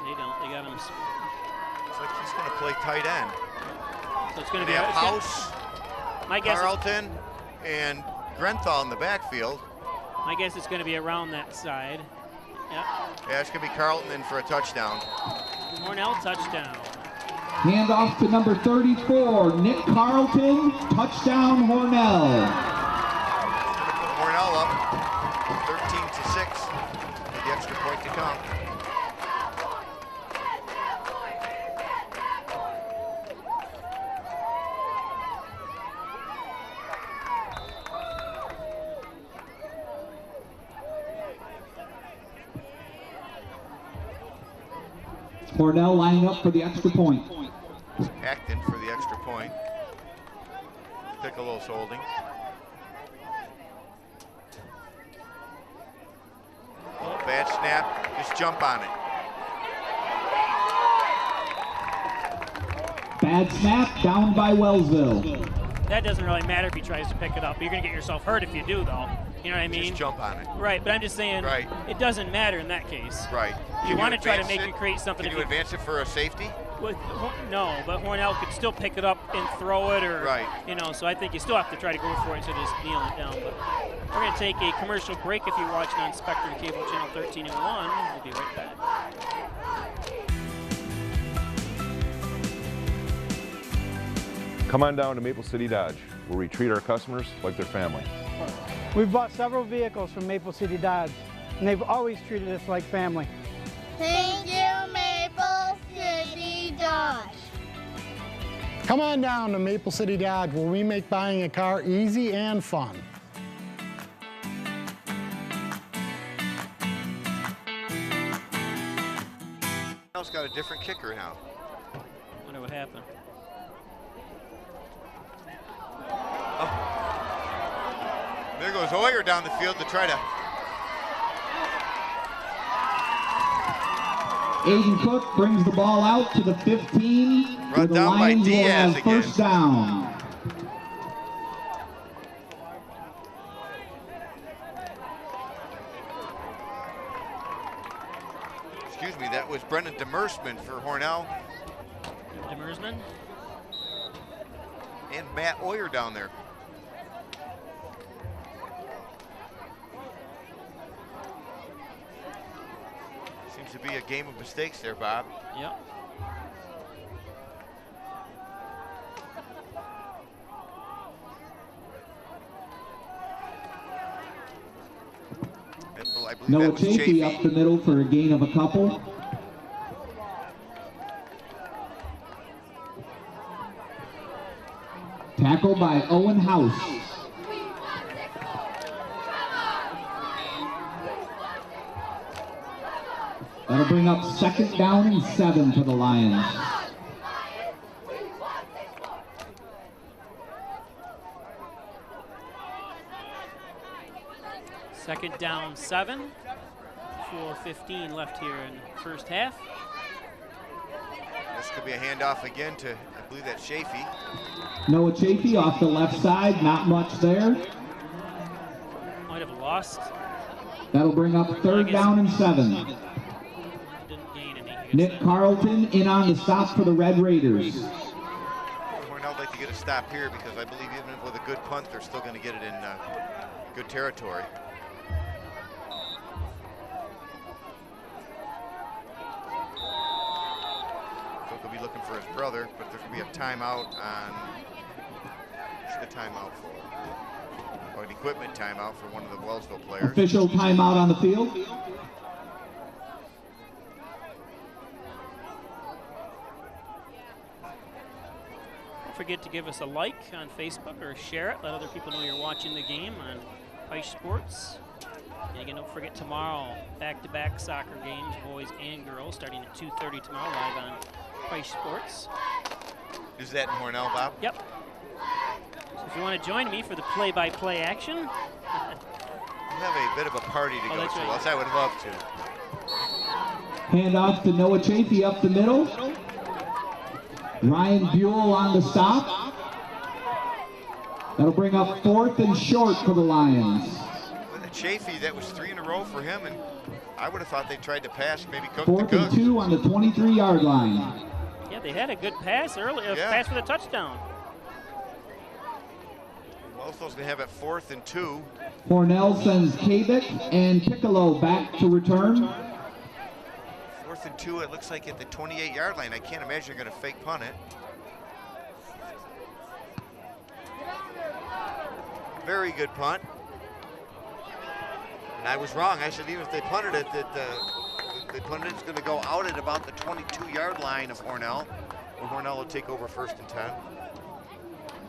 They don't. They got him. Looks like he's gonna play tight end. So it's going to They be have House, My guess. Carlton, and Grenthal in the backfield. My guess it's going to be around that side. Yeah. Yeah, it's gonna be Carlton in for a touchdown. Hornell touchdown. Hand off to number 34, Nick Carlton. Touchdown, Hornell. Hornell up 13-6 with the extra point to come. Hornell lining up for the extra point. Acton for the extra point. Piccolo's holding. Oh, bad snap. Just jump on it. Bad snap, down by Wellsville. That doesn't really matter if he tries to pick it up. You're going to get yourself hurt if you do, though. You know what I mean? Just jump on it. Right, but I'm just saying Right. it doesn't matter in that case. Right. You want to try to advance make it create something. Can if you advance it for a safety? No, but Hornell could still pick it up and throw it, or Right. So I think you still have to try to go for it instead of just kneeling it down. But we're going to take a commercial break if you're watching on Spectrum Cable Channel 13 and 1. We'll be right back. Come on down to Maple City Dodge, where we treat our customers like their family. We've bought several vehicles from Maple City Dodge, and they've always treated us like family. Thank you, Maple City Dodge. Come on down to Maple City Dodge, where we make buying a car easy and fun. Hornell's got a different kicker now. Wonder what happened. There goes Hoyer down the field to try to Aiden Cook brings the ball out to the 15. Brought where the down by Lions will Diaz have first down. Excuse me, that was Brendan Demersman for Hornell. Demersman. And Matt Oyer down there. Seems to be a game of mistakes there, Bob. Yep. I believe Noah that was Chafee Chafee. up the middle for a gain of a couple. Tackle by Owen House. That'll bring up second down and 7 for the Lions. Second down 7. 4:15 left here in the first half. This could be a handoff again to, I believe that's Chafee. Noah Chafee off the left side, not much there. Might have lost. That'll bring up third down and 7. Didn't gain any. Nick Carlton in on the stop for the Red Raiders. Hornell would like to get a stop here because I believe even with a good punt, they're still going to get it in good territory. Cook will be looking for his brother, but there's going to be a timeout on, what's the timeout for? Or an equipment timeout for one of the Wellsville players. Official timeout on the field. Don't forget to give us a like on Facebook or share it. Let other people know you're watching the game on Pike Sports. And again, don't forget tomorrow, back-to-back soccer games, boys and girls, starting at 2:30 tomorrow live on Pike Sports. Is that in Hornell, Bob? Yep. So if you want to join me for the play-by-play action. We have a bit of a party to go that's to, right. else I would love to. Handoff to Noah Chafee up the middle. Ryan Buell on the stop. That'll bring up fourth and short for the Lions. With a Chafee, that was 3 in a row for him, and I would have thought they tried to pass, maybe Cook Fourth to and Cook. 2 on the 23-yard line. Yeah, they had a good pass earlier, pass for the touchdown. Wellsville's going to have it 4th and 2. Hornell sends Kabik and Piccolo back to return. 4th and 2, it looks like at the 28-yard line. I can't imagine you're going to fake punt it. Very good punt. And I was wrong. I said even if they punted it, that they punted it's going to go out at about the 22-yard line of Hornell, where Hornell will take over 1st and 10.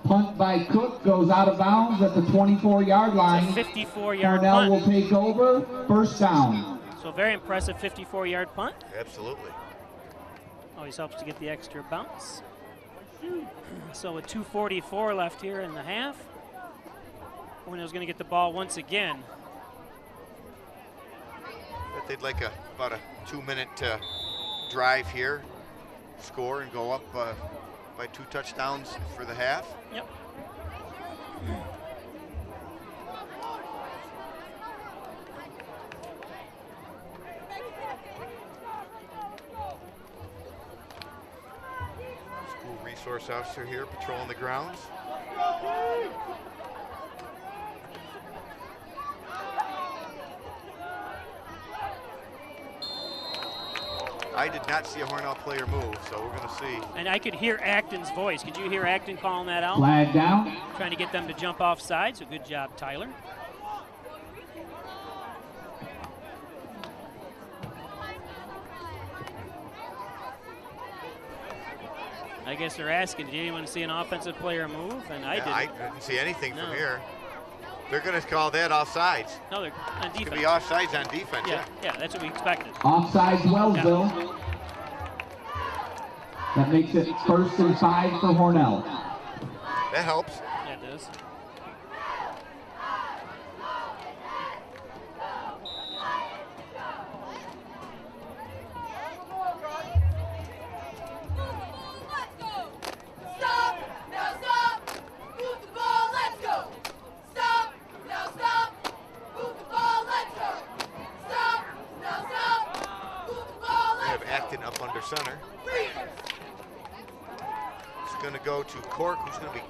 Punt by Cook goes out of bounds at the 24-yard line. It's a 54-yard Hornell punt. will take over, first down. So a very impressive 54-yard punt. Absolutely. Always helps to get the extra bounce. So with 2:44 left here in the half, Hornell's going to get the ball once again. But they'd like about a 2-minute drive here, score and go up by 2 touchdowns for the half. Yep. School resource officer here patrolling the grounds. I did not see a Hornell player move, so we're going to see. And I could hear Acton's voice. Could you hear Acton calling that out? Flag down. Trying to get them to jump offside, so good job, Tyler. I guess they're asking, did anyone see an offensive player move? And I didn't. I didn't see anything from here. They're going to call that offsides. No, they're on defense. It's going to be offsides on defense, Yeah, that's what we expected. Offsides Wellsville. That makes it 1st and 5 for Hornell. That helps. Yeah, it does. center. It's going to go to Cork, who's going to be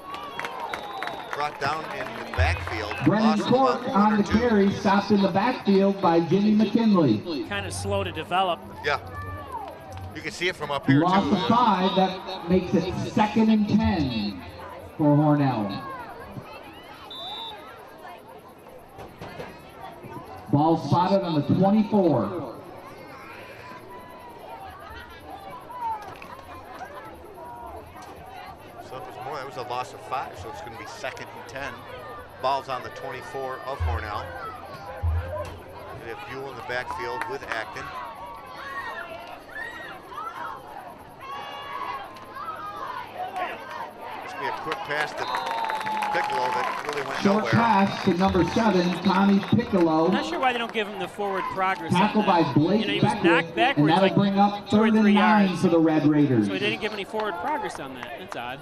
brought down in the backfield. Brennan Cork on the carry, stopped in the backfield by Jimmy McKinley. Kind of slow to develop. Yeah. You can see it from up here, Loss too. of 5, that makes it 2nd and 10 for Hornell. Ball spotted on the 24. That was a loss of 5, so it's going to be 2nd and 10. Ball's on the 24 of Hornell. They have Buell in the backfield with Acton. This will be a quick pass to Piccolo that really went Short nowhere. pass to number 7, Tommy Piccolo. I'm not sure why they don't give him the forward progress. Tackled by Blake You know, he was knocked Beckwith, and backwards that'll like bring up 2 or 3rd 3 and 9 yards. for the Red Raiders. So he didn't give any forward progress on that. That's odd.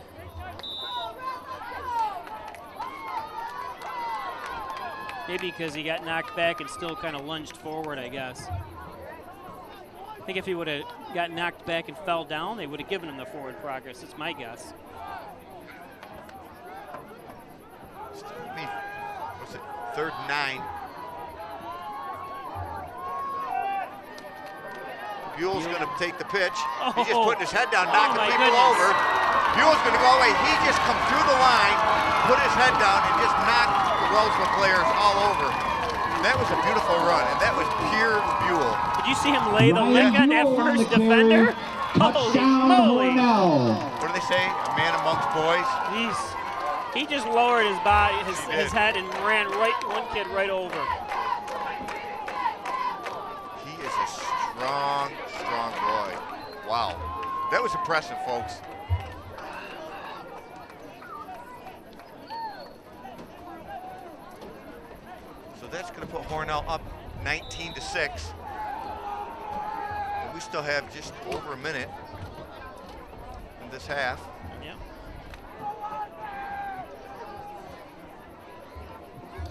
Maybe because he got knocked back and still kind of lunged forward, I guess. I think if he would have got knocked back and fell down, they would have given him the forward progress. That's my guess. What's it? 3rd and 9. Buell's going to take the pitch. He's just putting his head down, knocking people over. Buell's going to go away. He just come through the line, put his head down, and just knocked the Wellsville players all over. That was a beautiful run, and that was pure Buell. Did you see him lay the lick on that first defender? Holy moly! What do they say? A man amongst boys? He just lowered his body, his head, and ran one kid right over. He is a strong boy. Wow. That was impressive, folks. So that's going to put Hornell up 19-6. And we still have just over a minute in this half. Yep.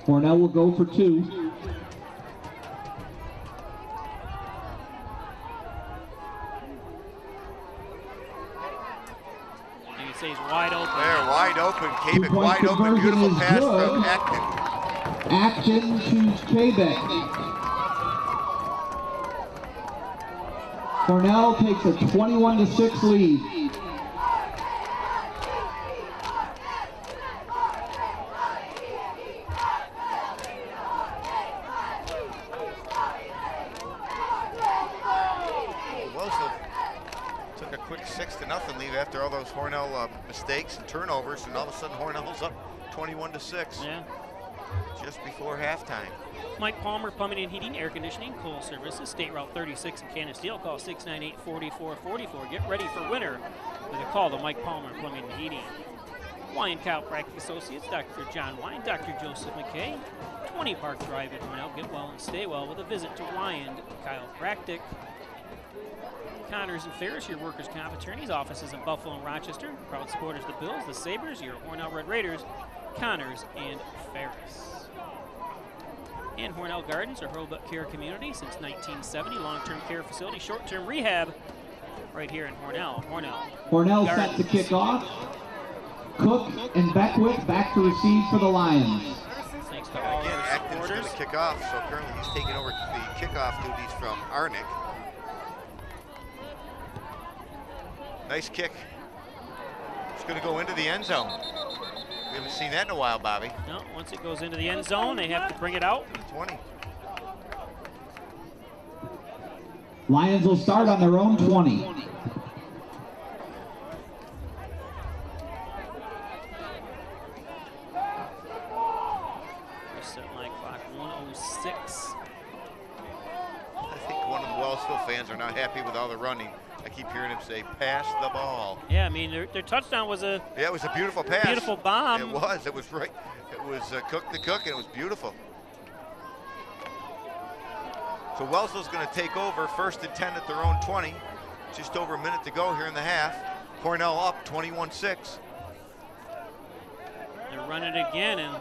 Hornell will go for 2. You can say he's wide open. There, wide open. Kabik 2-point wide open. conversion Beautiful is pass good. from Acton. Acton to Kabik. Hornell takes a 21-6 lead. Wellsville took a quick 6-0 lead after all those Hornell mistakes and turnovers, and all of a sudden Hornell's up 21-6. Yeah. Just before halftime. Mike Palmer, Plumbing and Heating, Air Conditioning, Coal Services, State Route 36 in Cannon Steel. Call 698-4444. Get ready for winter with a call to Mike Palmer, Plumbing and Heating. Wine Chiropractic Associates, Dr. John Wine, Dr. Joseph McKay, 20 Park Drive in Hornell. Get well and stay well with a visit to Wine Chiropractic. Connors and Ferris, your workers' comp attorneys, offices in Buffalo and Rochester. Proud supporters of the Bills, the Sabres, your Hornell Red Raiders, Connors and Ferris. And Hornell Gardens, our Hurlbut Care community since 1970. Long-term care facility, short-term rehab right here in Hornell. Hornell Gardens. set to kick off. Cook and Beckwith back to receive for the Lions. Thanks to all Again, our Acton's supporters. going to kick off, so currently he's taking over the kickoff duties from Arnick. Nice kick. It's going to go into the end zone. We haven't seen that in a while, Bobby. No, once it goes into the end zone, they have to bring it out. 20. Lions will start on their own 20. Set my clock, 1:06. I think one of the Wellsville fans are not happy with all the running. I keep hearing him say, pass the ball. Yeah, I mean, their touchdown was a Yeah, it was a beautiful pass. beautiful bomb. It was right. It was Cook to Cook, and it was beautiful. So Wellsville's going to take over 1st and 10 at their own 20. Just over a minute to go here in the half. Hornell up 21-6. They're running it again, and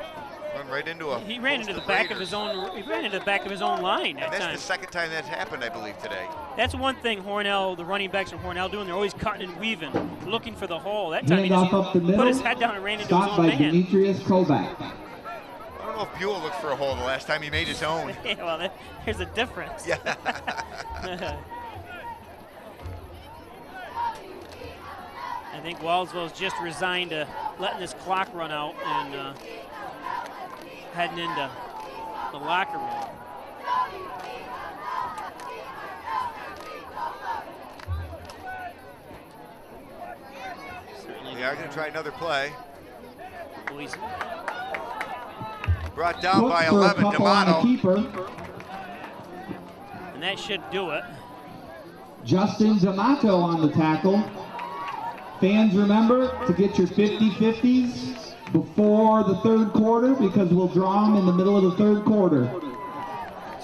Run right into a. He ran into the back of his own. He ran into the back of his own line that And that's time. the second time that's happened, I believe, today. That's one thing Hornell, the running backs from Hornell, doing. They're always cutting and weaving, looking for the hole. That time he Handoff just up the middle. put his head down and ran into his Stopped own by man. Demetrius Kovac. I don't know if Buell looked for a hole the last time he made his own. Yeah, well, there's a difference. Yeah. I think Wellsville's just resigned to letting this clock run out and heading into the locker room. Certainly They are going to try another play. Boys. Brought down Cook by for a 11, couple on the D'Amato. keeper. And that should do it. Justin D'Amato on the tackle. Fans, remember to get your 50-50s before the third quarter because we'll draw them in the middle of the third quarter.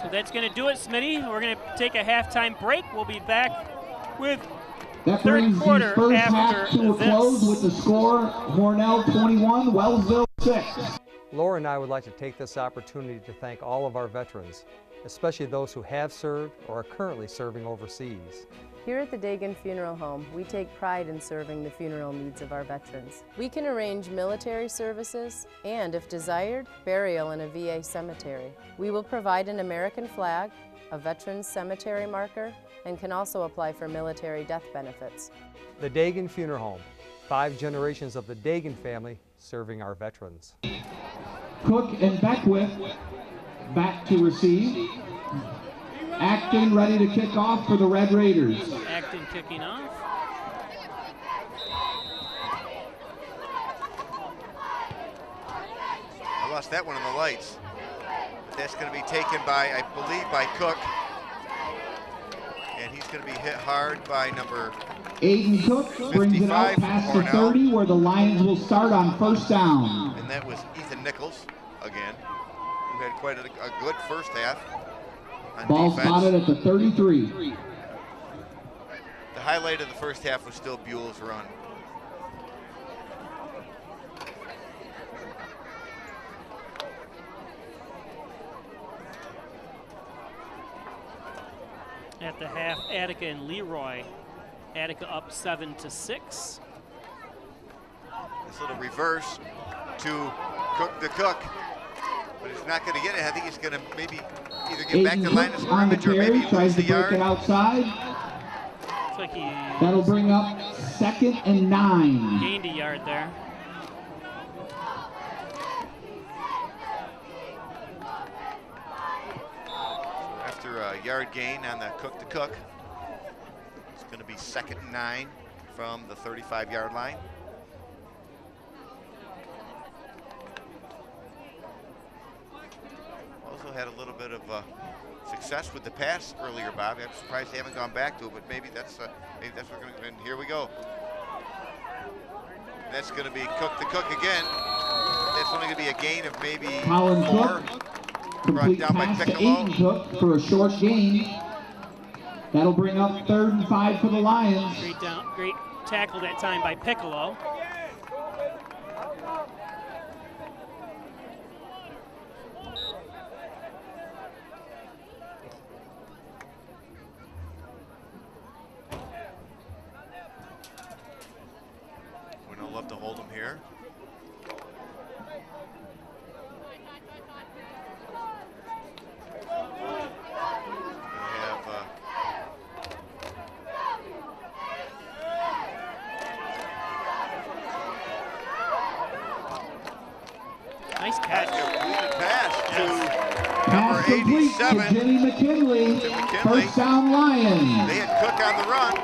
So that's going to do it, Smitty. We're going to take a halftime break. We'll be back with That third brings quarter the first half after to a this. close with the score Hornell 21, Wellsville 6. Laura and I would like to take this opportunity to thank all of our veterans, especially those who have served or are currently serving overseas. Here at the Dagan Funeral Home, we take pride in serving the funeral needs of our veterans. We can arrange military services and, if desired, burial in a VA cemetery. We will provide an American flag, a veteran's cemetery marker, and can also apply for military death benefits. The Dagan Funeral Home, 5 generations of the Dagan family serving our veterans. Cook and Beckwith back to receive. Acton ready to kick off for the Red Raiders. Acton kicking off. I lost that one in the lights. But that's going to be taken by, I believe, by Cook. And he's going to be hit hard by number Aiden Cook brings it out 55 past the Hornell. 30 where the Lions will start on first down. And that was Ethan Nichols again, who had quite a good first half on Ball defense. spotted at the 33. The highlight of the first half was still Buell's run. At the half, Attica and Leroy. Attica up 7-6. This little reverse to Cook the Cook, but he's not going to get it. I think he's going to maybe either get back to Aiden line of Cook on the scrimmage or maybe carry, tries lose the to break yard. it outside. Looks like he That'll bring up 2nd and 9. gained a yard there. After a yard gain on the Cook to Cook, it's going to be 2nd and 9 from the 35-yard line. Also had a little bit of success with the pass earlier, Bob. I'm surprised they haven't gone back to it, but maybe that's what we're going to. And here we go. That's going to be Cook to Cook again. That's only going to be a gain of maybe Colin 4. Cook, Brought complete down by pass to Piccolo. Aiden Cook for a short gain. That'll bring up 3rd and 5 for the Lions. Great tackle that time by Piccolo. We don't love to hold him here. We have Nice catch. completed pass to Pass number complete to 87. Jimmy McKinley. To McKinley. First down Lions. They had Cook on the run.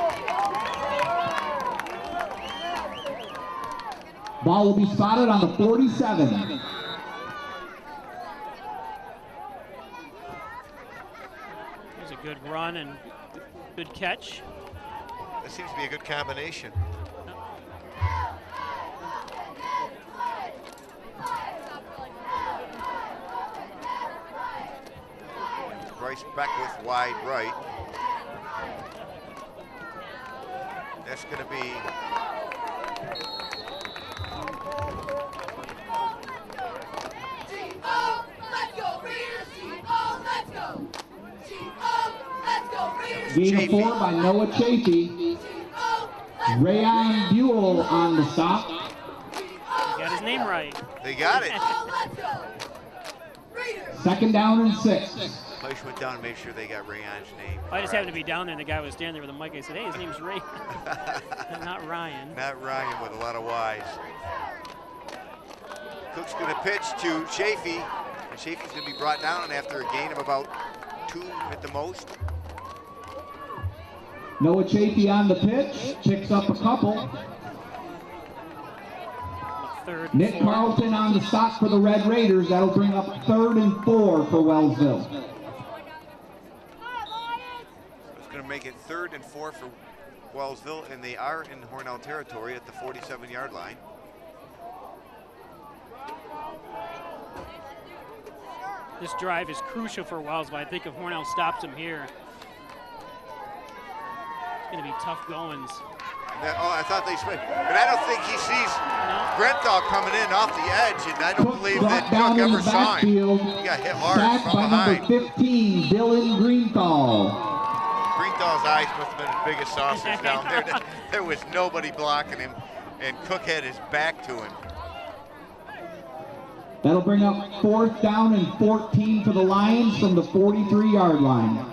Ball will be spotted on the 47. There's a good run and good catch. That seems to be a good combination. Bryce Beckwith wide right. That's going to be Gain of Chafee. 4 by Noah Chafee. Rayon Buell on the stop. He got his name right. They got it. Second down and 6. Place went down and made sure they got Rayon's name. I just happened to be down there, and the guy was standing there with a mic. I said, hey, his name's Ray. Not Ryan. Not Ryan with a lot of Y's. Cook's going to pitch to Chafee, and Chafee's going to be brought down after a gain of about 2 at the most. Noah Chafee on the pitch, picks up a couple. Third Nick 4. Carlton on the stop for the Red Raiders. That'll bring up 3rd and 4 for Wellsville. It's going to make it 3rd and 4 for Wellsville, and they are in Hornell territory at the 47-yard line. This drive is crucial for Wellsville. I think if Hornell stops him here, it's going to be tough goings. I thought they split, but I don't think he sees Grenthal coming in off the edge, and I don't believe that Cook ever saw him. He got hit hard Sacked from by behind. number 15, Dylan Greenthal. Greenthal's eyes must have been as big as saucers down there. There was nobody blocking him, and Cook had his back to him. That'll bring up 4th down and 14 for the Lions from the 43-yard line.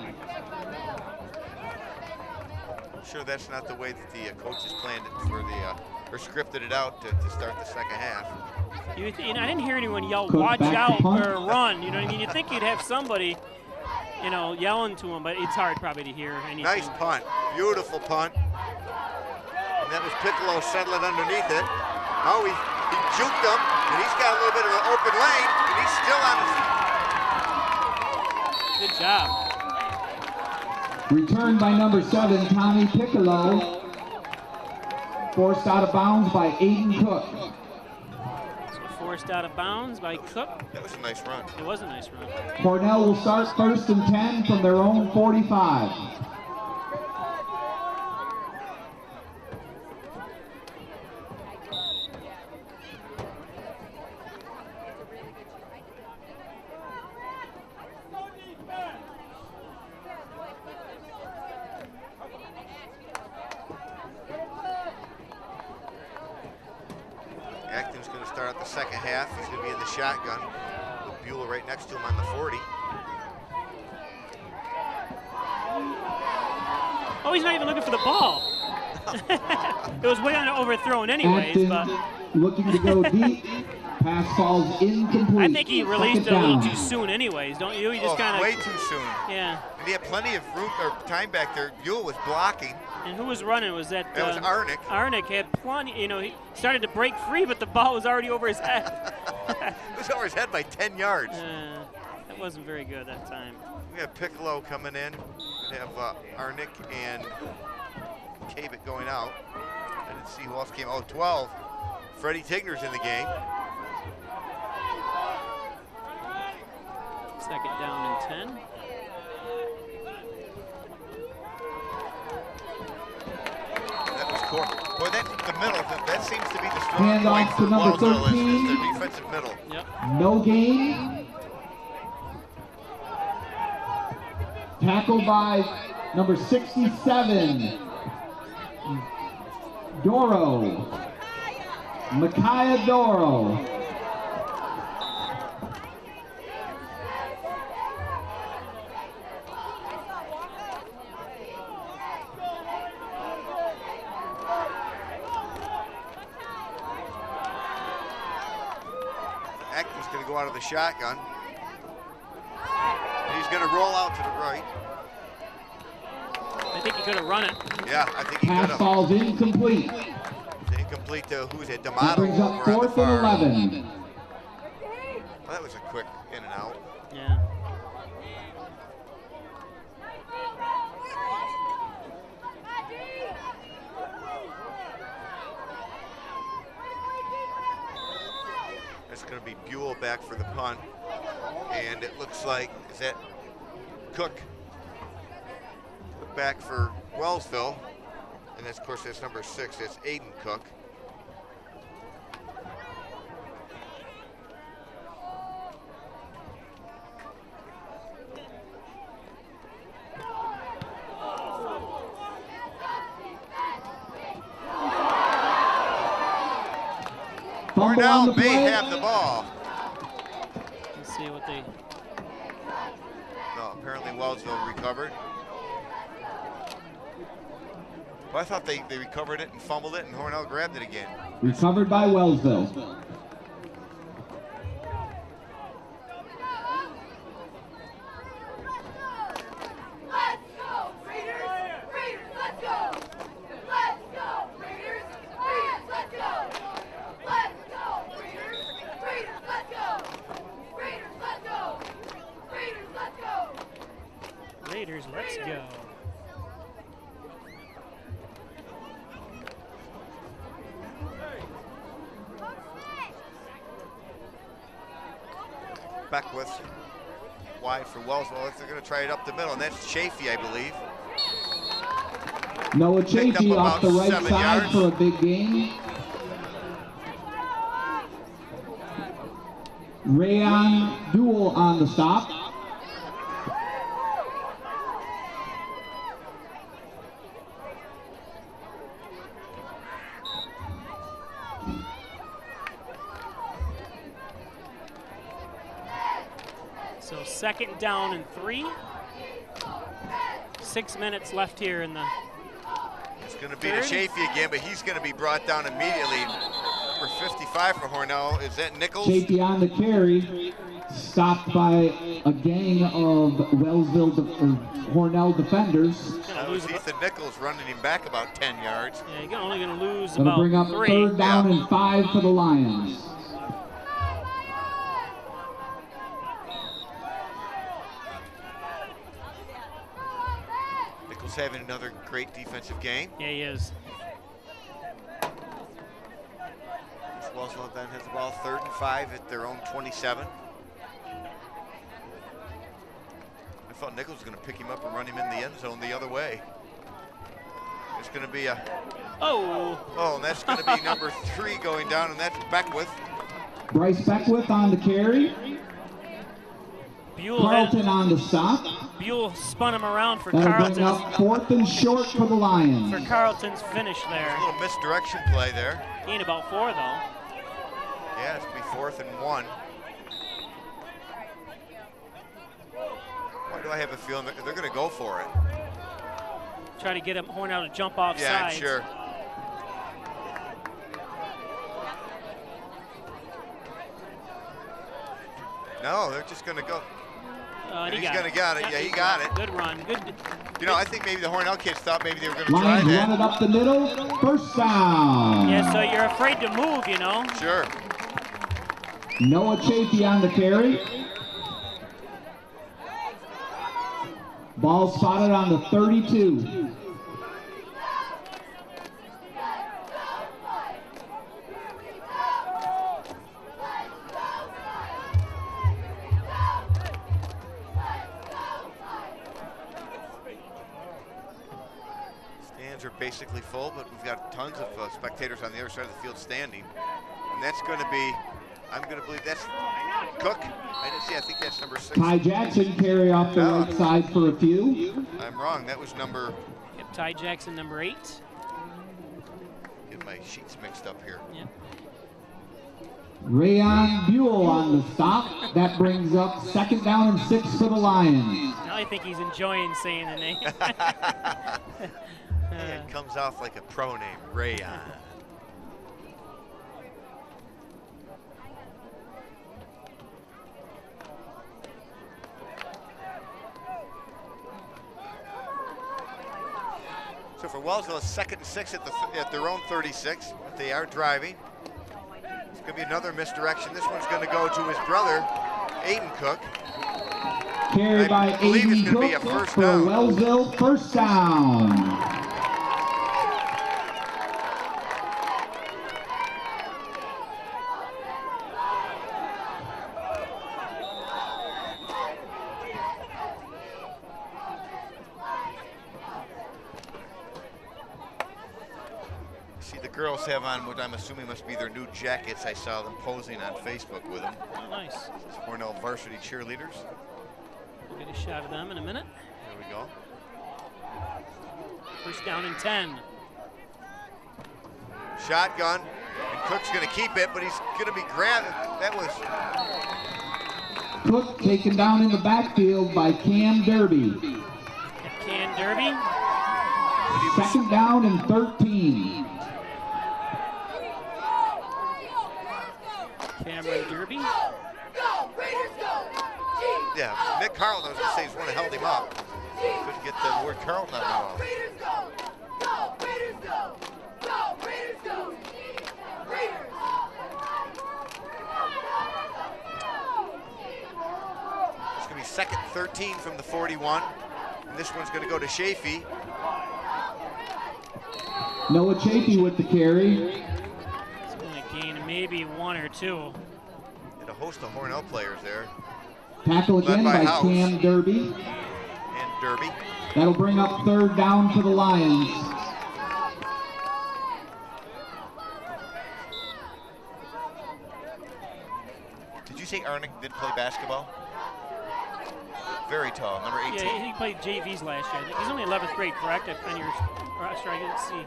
I'm sure that's not the way that the coaches planned it for the, or scripted it out to start the second half. I didn't hear anyone yell, Cook watch back to out, punt. or run. You know what I mean? You'd think you'd have somebody, you know, yelling to him, but it's hard probably to hear anything. Nice punt, beautiful punt. And that was Piccolo settling underneath it. Oh, he juked him, and he's got a little bit of an open lane, and he's still on his feet. Good job. Returned by number 7, Tommy Piccolo. Forced out of bounds by Aiden Cook. So forced out of bounds by Cook. That was a nice run. It was a nice run. Hornell will start 1st and 10 from their own 45. Acton's going to start out the second half. He's going to be in the shotgun with Buell right next to him on the 40. Oh, he's not even looking for the ball. It was way on overthrown anyways, Acton but looking to go deep. Pass falls incomplete. I think he released it a Second little down. too soon anyways, don't you? He just kind of way too soon. Yeah. And he had plenty of room or time back there. Buell was blocking. And who was running? Was that? That was Arnick. Arnick had plenty. You know, he started to break free, but the ball was already over his head. It was over his head by 10 yards. That wasn't very good that time. We have Piccolo coming in. We have Arnick and Cabot going out. I didn't see who else came. Oh, 12. Freddie Tigner's in the game. Second down and 10. That was Cork. Boy, that's the middle. That seems to be the strong Hand point off for to number Wellsville, 13. is their defensive middle. Yep. No gain. Tackled by number 67, Doro. Micaiah Doro. Acton's going to go out of the shotgun. He's going to roll out to the right. I think he could have run it. Yeah, I think he could Pass have. falls incomplete. Incomplete to who's it? That D'Amato brings up over on the 4th far. and 11. Well, that was a quick in and out. Yeah. It's going to be Buell back for the punt. And it looks like, is that Cook back for Wellsville? And that's, of course, that's number 6. That's Aiden Cook. Fumble on the Hornell may play. have the ball. Let's see what they. No, apparently Wellsville recovered. Well, I thought they recovered it and fumbled it, and Hornell grabbed it again. Recovered by Wellsville. Let's go, Raiders! Raiders, let's go! Let's go, Raiders! Raiders, let's go! Let's go, Raiders! Raiders, let's go! Raiders, let's go! Raiders, let's go! Raiders, let's go. Beckwith wide for Wellsville. They're going to try it up the middle, and that's Chafee, I believe. Noah Picked up Chafee about off the right 7 side yards. for a big gain. Rayon Duel on the stop. So 2nd down and 3. 6 minutes left here in the. It's going to be to Chafee again, but he's going to be brought down immediately. Number 55 for Hornell. Is that Nichols? Chafee on the carry. Stopped by a gang of Wellsville Hornell defenders. That was Ethan Nichols running him back about 10 yards. Yeah, you're only going to lose That'll about bring up 3. 3rd down and 5 for the Lions. Nichols having another great defensive game. Yeah, he is. Wellsville then has the ball 3rd and 5 at their own 27. I thought Nichols was going to pick him up and run him in the end zone the other way. It's going to be a. Oh, and that's going to be number 3 going down, and that's Beckwith. Bryce Beckwith on the carry. Buell Carlton on the stop. Buell spun him around for That'll bring Carlton's. up 4th and short for the Lions. For Carlton's finish there. A little misdirection play there. Gain about 4 though. Yeah, it's going to be 4th and 1. Why do I have a feeling that they're going to go for it? Try to get him Hornell to jump off Yeah, I'm sides. sure. No, they're just going to go. And he's going to get it. Yep, Yeah, he got it. Good run. Good. You know, I think maybe the Hornell kids thought maybe they were going to try Lions that. run it up the middle. 1st down. Yeah, so you're afraid to move, you know. Sure. Noah Chafee on the carry. Ball spotted on the 32. Stands are basically full, but we've got tons of spectators on the other side of the field standing. And that's going to be, I'm going to believe that's Cook. I didn't see, I think that's number 6. Ty Jackson carry off the right side for a few. I'm wrong, that was number. Yep, Ty Jackson, number 8. Get my sheets mixed up here. Yep. Rayon Buell on the stop. That brings up 2nd down and 6 for the Lions. Now I think he's enjoying saying the name. It comes off like a pro name, Rayon. So for Wellsville, it's 2nd and 6 at their own 36. But they are driving. It's going to be another misdirection. This one's going to go to his brother, Aiden Cook. Carried by believe it's Aiden gonna be a Cook first for down. Wellsville, 1st down. See, the girls have on what I'm assuming must be their new jackets. I saw them posing on Facebook with them. Oh, nice. This is Hornell Varsity cheerleaders. We'll get a shot of them in a minute. There we go. 1st down and 10. Shotgun. And Cook's going to keep it, but he's going to be grabbed. That was... Cook taken down in the backfield by Cam Derby. Cam Derby. Second down and 13. Cameron Derby. Go, Raiders, go! Yeah, Nick Carlton, I was going to say, he's the one that held him up. Couldn't get the word Carlton out of him. Raiders, go! Go, Raiders, go! Go, Raiders, go! Raiders! It's going to be second 13 from the 41. And this one's going to go to Chafee. Noah Chafee with the carry. It's going to gain maybe 1 or 2. And a host of Hornell players there. Tackle again by Cam Derby. And Derby. That'll bring up third down for the Lions. Did you say Arnick did play basketball? Very tall, number 18. Yeah, he played JVs last year. He's only 11th grade, correct? On your roster, I didn't see.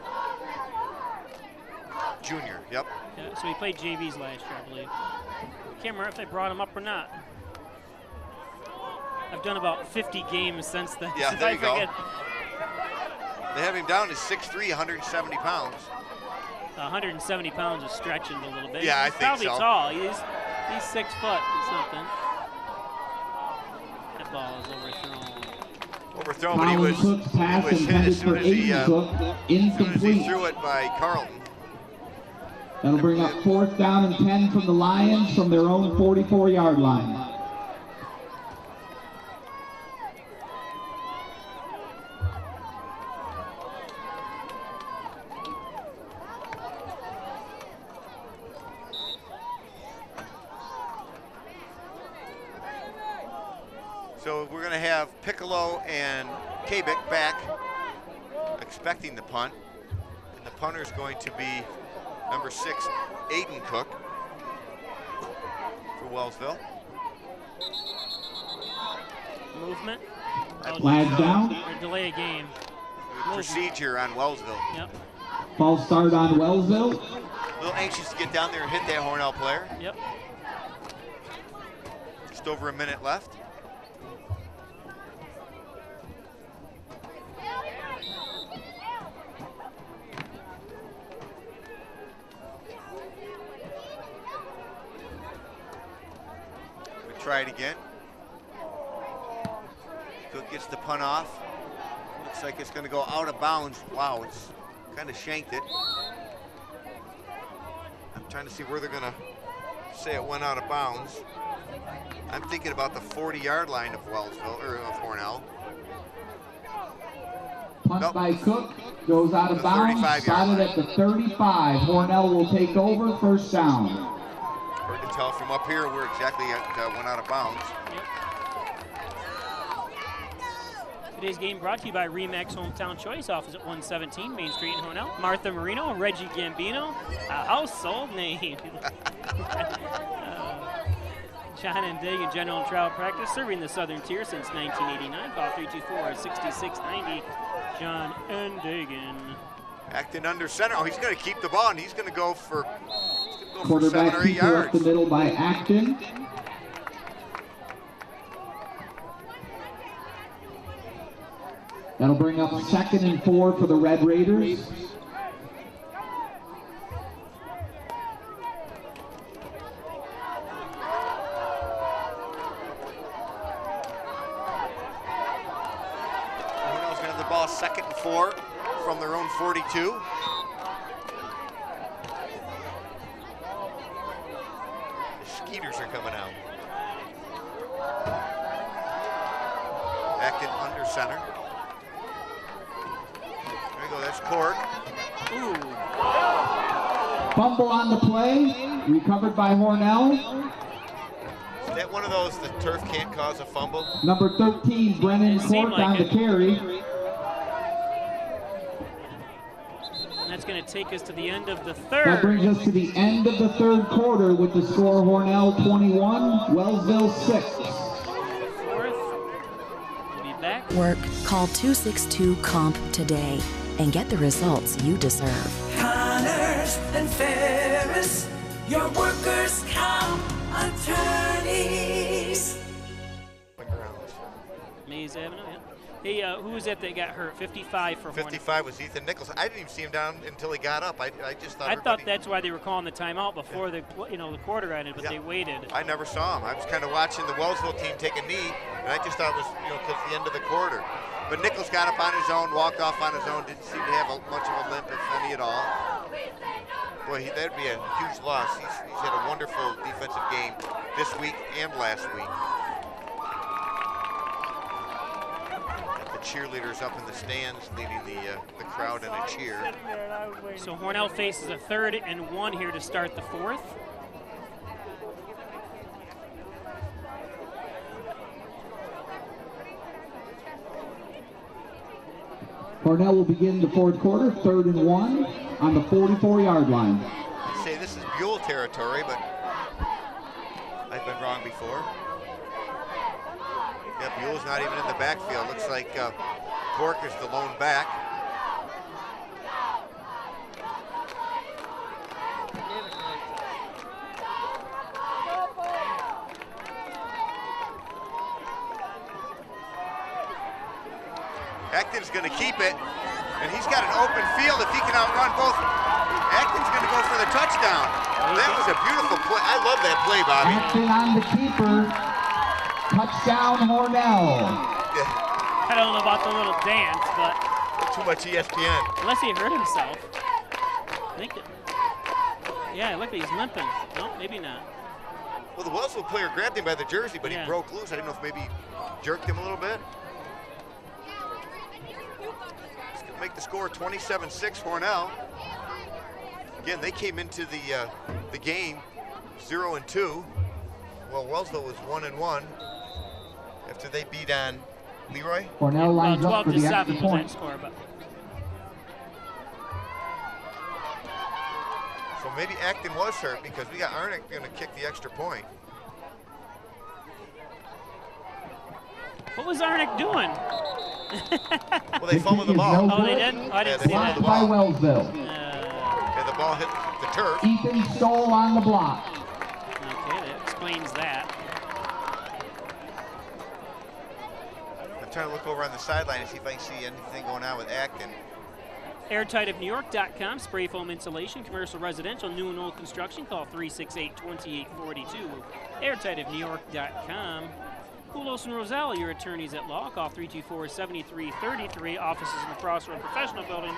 Junior, yep. Yeah, so he played JVs last year, I believe. Can't remember if they brought him up or not. I've done about 50 games since then. Yeah, since there I you go. forget. They have him down to 6'3", 170 pounds. 170 pounds is stretching a little bit. Yeah, I he's think probably so. tall. He's 6 foot or something. That ball is overthrown. But he was Cook's pass hit as intended soon for as he, Cook, incomplete. threw it by Carlton. That'll bring up fourth down and 10 from the Lions from their own 44-yard line. So we're going to have Piccolo and Kabik back, expecting the punt. And the punter is going to be number 6, Aiden Cook for Wellsville. Movement. Flag down. Or delay a game. Procedure on Wellsville. Yep. False start on Wellsville. A little anxious to get down there and hit that Hornell player. Yep. Just over a minute left. Try it again. Cook gets the punt off. Looks like it's going to go out of bounds. Wow, it's kind of shanked it. I'm trying to see where they're going to say it went out of bounds. I'm thinking about the 40-yard line of Wellsville, or of Hornell. Punt by Cook, goes out of bounds, spotted at the 35. Hornell will take over, first down. Hard to tell from up here where exactly it went out of bounds. Today's game brought to you by Remax Hometown Choice, office at 117 Main Street in Hornell. Martha Marino, Reggie Gambino, a household name. John and Dagan General and Travel Practice, serving the Southern Tier since 1989. Call 324-6690. John and Dagan. Acting under center. Oh, he's going to keep the ball, and he's going to go for, Quarterback 7 or 8 keeper yards. up the middle by Acton. That'll bring up 2nd and 4 for the Red Raiders. Hornell's going to have the ball 2nd and 4 from their own 42. Skeeters are coming out. Acting under center. There you go, that's Cork. Ooh. Fumble on the play, recovered by Hornell. Is that one of those, the turf can't cause a fumble? Number 13, Brennan Cork on the carry. And that's going to take us to the end of the third. That brings us to the end of the third quarter with the score Hornell 21, Wellsville 6. Fourth. We'll be back. Work, call 262-COMP today and get the results you deserve. Connors best and fairest, your workers' comp attorneys. Mays Avenue, yeah. Hey, who was that got hurt? 55 for Hornell. 55 was Ethan Nichols. I didn't even see him down until he got up. I just thought. I thought that's why they were calling the timeout before the quarter ended, but they waited. I never saw him. I was kind of watching the Wellsville team take a knee, and I just thought it was because the end of the quarter. But Nichols got up on his own, walked off on his own. Didn't seem to have much of a limp, if any at all. Boy, that'd be a huge loss. He's had a wonderful defensive game this week and last week. Cheerleaders up in the stands leading the crowd in a cheer. So Hornell faces a 3rd and 1 here to start the 4th. Hornell will begin the 4th quarter, 3rd and 1 on the 44-yard line. I'd say this is Buell territory, but I've been wrong before. Yeah, Buell's not even in the backfield. Looks like Cork is the lone back. Acton's going to keep it, and he's got an open field. If he can outrun both, Acton's going to go for the touchdown. That was a beautiful play. I love that play, Bobby. Acton on the keeper. Touchdown, Hornell. I don't know about the little dance, but too much ESPN. Unless he hurt himself. I think yeah, look, he's limping. No, maybe not. Well, the Wellsville player grabbed him by the jersey, but he broke loose. I didn't know if maybe jerked him a little bit. It's going to make the score 27-6 Hornell. Again, they came into the game 0-2. Well, Wellsville was 1-1 after they beat on Leroy. Hornell lines up for the extra 12-7 point. Score, but. So maybe Acton was hurt because we got Arnick going to kick the extra point. What was Arnick doing? Well, they fumbled the ball. Oh, they did? I didn't see that. Blocked by Wellsville. And the ball hit the turf. Ethan Stoll on the block. Okay, that explains that. I'm trying to look over on the sideline and see if I can see anything going on with Acton. Airtightofnewyork.com, spray foam insulation, commercial, residential, new and old construction. Call 368-2842. Airtightofnewyork.com. Poulos and Roselle, your attorneys at law. Call 324-7333. Offices in the Crossroad Professional Building.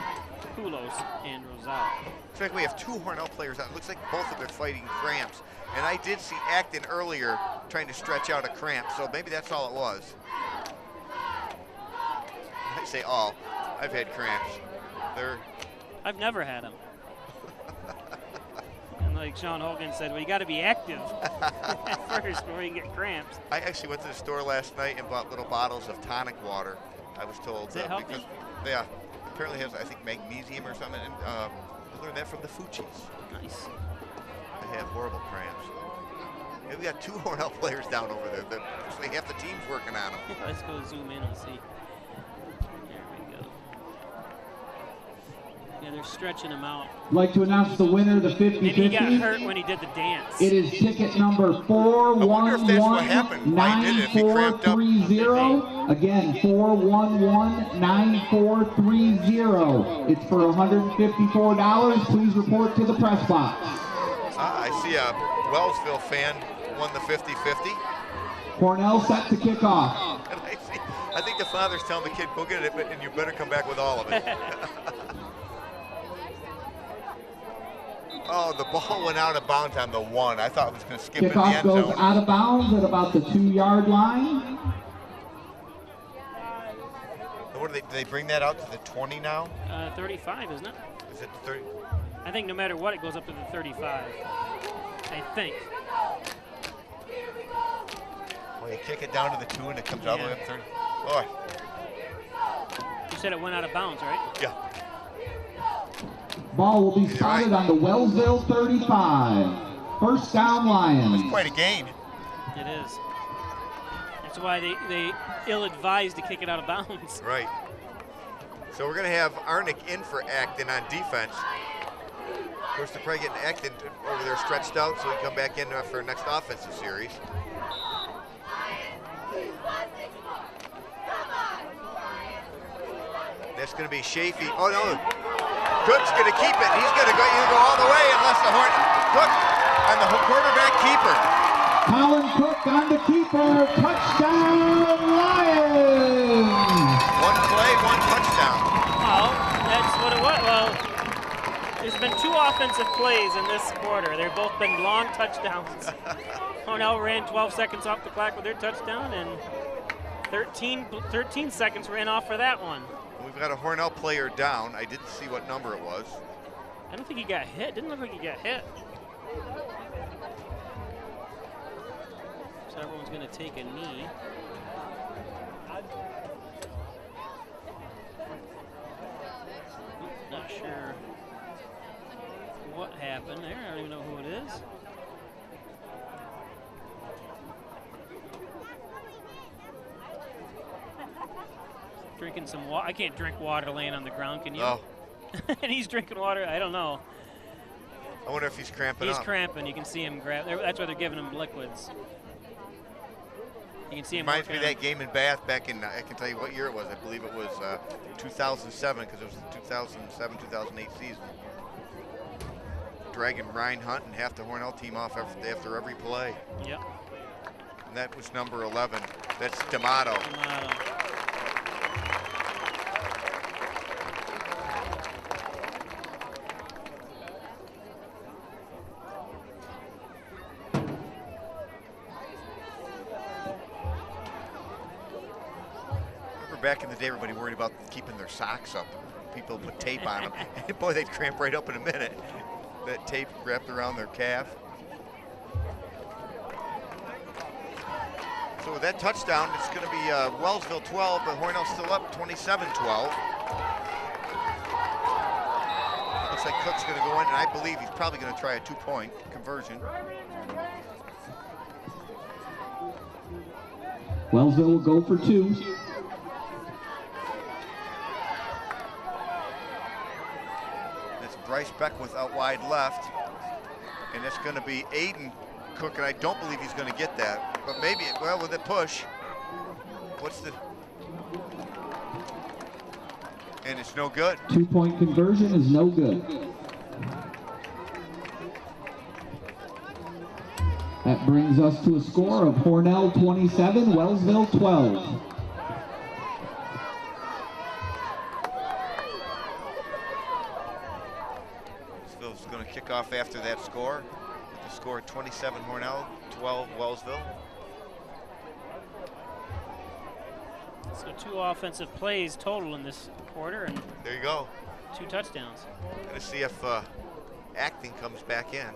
Poulos and Roselle. Looks like we have 2 Hornell players out. It looks like both of them are fighting cramps. And I did see Acton earlier trying to stretch out a cramp, so maybe that's all it was. I say all. I've had cramps. I've never had them. And like Sean Hogan said, well, you got to be active first before you get cramps. I actually went to the store last night and bought little bottles of tonic water, I was told. Does it help because apparently has, I think, magnesium or something. And I learned that from the Fuchis. Nice. They have horrible cramps. And we got 2 Hornell players down over there. Like half the team's working on them. Let's go zoom in and see. Yeah, they're stretching him out. I'd like to announce the winner, the 50-50. Maybe he got hurt when he did the dance. It is ticket number 411-9430. Again, 411-9430. It's for $154. Please report to the press box. I see a Wellsville fan won the 50-50. Hornell set to kick off. And I think the father's telling the kid, go get it, and you better come back with all of it. Oh, the ball went out of bounds on the 1. I thought it was going to skip in the Kickoff end zone. goes out of bounds at about the 2-yard line. What do they bring that out to the 20 now? 35, isn't it? Is it the 30? I think no matter what, it goes up to the 35. I think. Well, you kick it down to the 2 and it comes all the way up 30. Boy. You said it went out of bounds, right? Yeah. Ball will be spotted on the Wellsville 35. First down, Lions. That's quite a gain. It is. That's why they ill-advised to kick it out of bounds. Right. So we're going to have Arnick in for Acton on defense. course, they're probably getting Acton over there stretched out so he can come back in for our next offensive series. That's going to be Shafee. Oh, no. Cook's going to keep it. He's going to go all the way unless the Cook and the quarterback keeper. Colin Cook on the keeper. Touchdown, Lions! One play, one touchdown. Well, that's what it was. Well, there's been 2 offensive plays in this quarter. They've both been long touchdowns. Hornell ran 12 seconds off the clock with their touchdown, and 13 seconds ran off for that one. We've got a Hornell player down. I didn't see what number it was. I don't think he got hit. Didn't look like he got hit. So everyone's going to take a knee. Not sure what happened there. I don't even know who it is. Drinking some water. I can't drink water laying on the ground, can you? Oh. And he's drinking water. I don't know. I wonder if he's cramping He's up. cramping. You can see him grab. That's why they're giving him liquids. You can see him. Reminds me of that game in Bath back in, I can tell you what year it was. I believe it was 2007 because it was the 2007-2008 season. Dragging Ryan Hunt and half the Hornell team off after every play. Yep. And that was number 11. That's D'Amato. Back in the day, everybody worried about keeping their socks up. People put tape on them. And boy, they'd cramp right up in a minute. That tape wrapped around their calf. So with that touchdown, it's going to be Wellsville 12, but Hornell still up 27-12. Looks like Cook's going to go in, and I believe he's probably going to try a 2-point conversion. Wellsville will go for 2. Bryce Beckwith out wide left, and it's going to be Aiden Cook, and I don't believe he's going to get that, but maybe, well, with a push, what's the, and it's no good. 2-point conversion is no good. That brings us to a score of Hornell 27, Wellsville 12. Kick off after that score, with the score 27 Hornell, 12 Wellsville. So 2 offensive plays total in this quarter, and there you go. 2 touchdowns. Gonna see if Acton comes back in.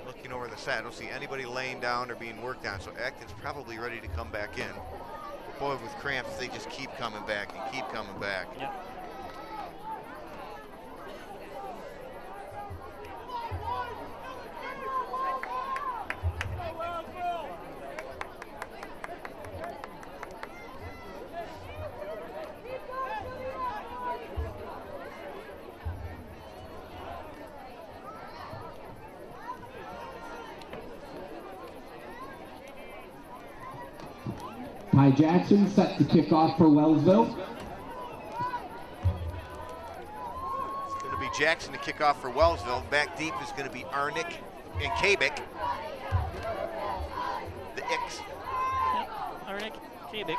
Looking over the side, I don't see anybody laying down or being worked on, so Acton's probably ready to come back in. Boy, with cramps, they just keep coming back and keep coming back. Yep. Ty Jackson set to kick off for Wellsville. It's going to be Jackson to kick off for Wellsville. Back deep is going to be Arnick and Kabik. The Icks. Yep, Arnick, Kabik.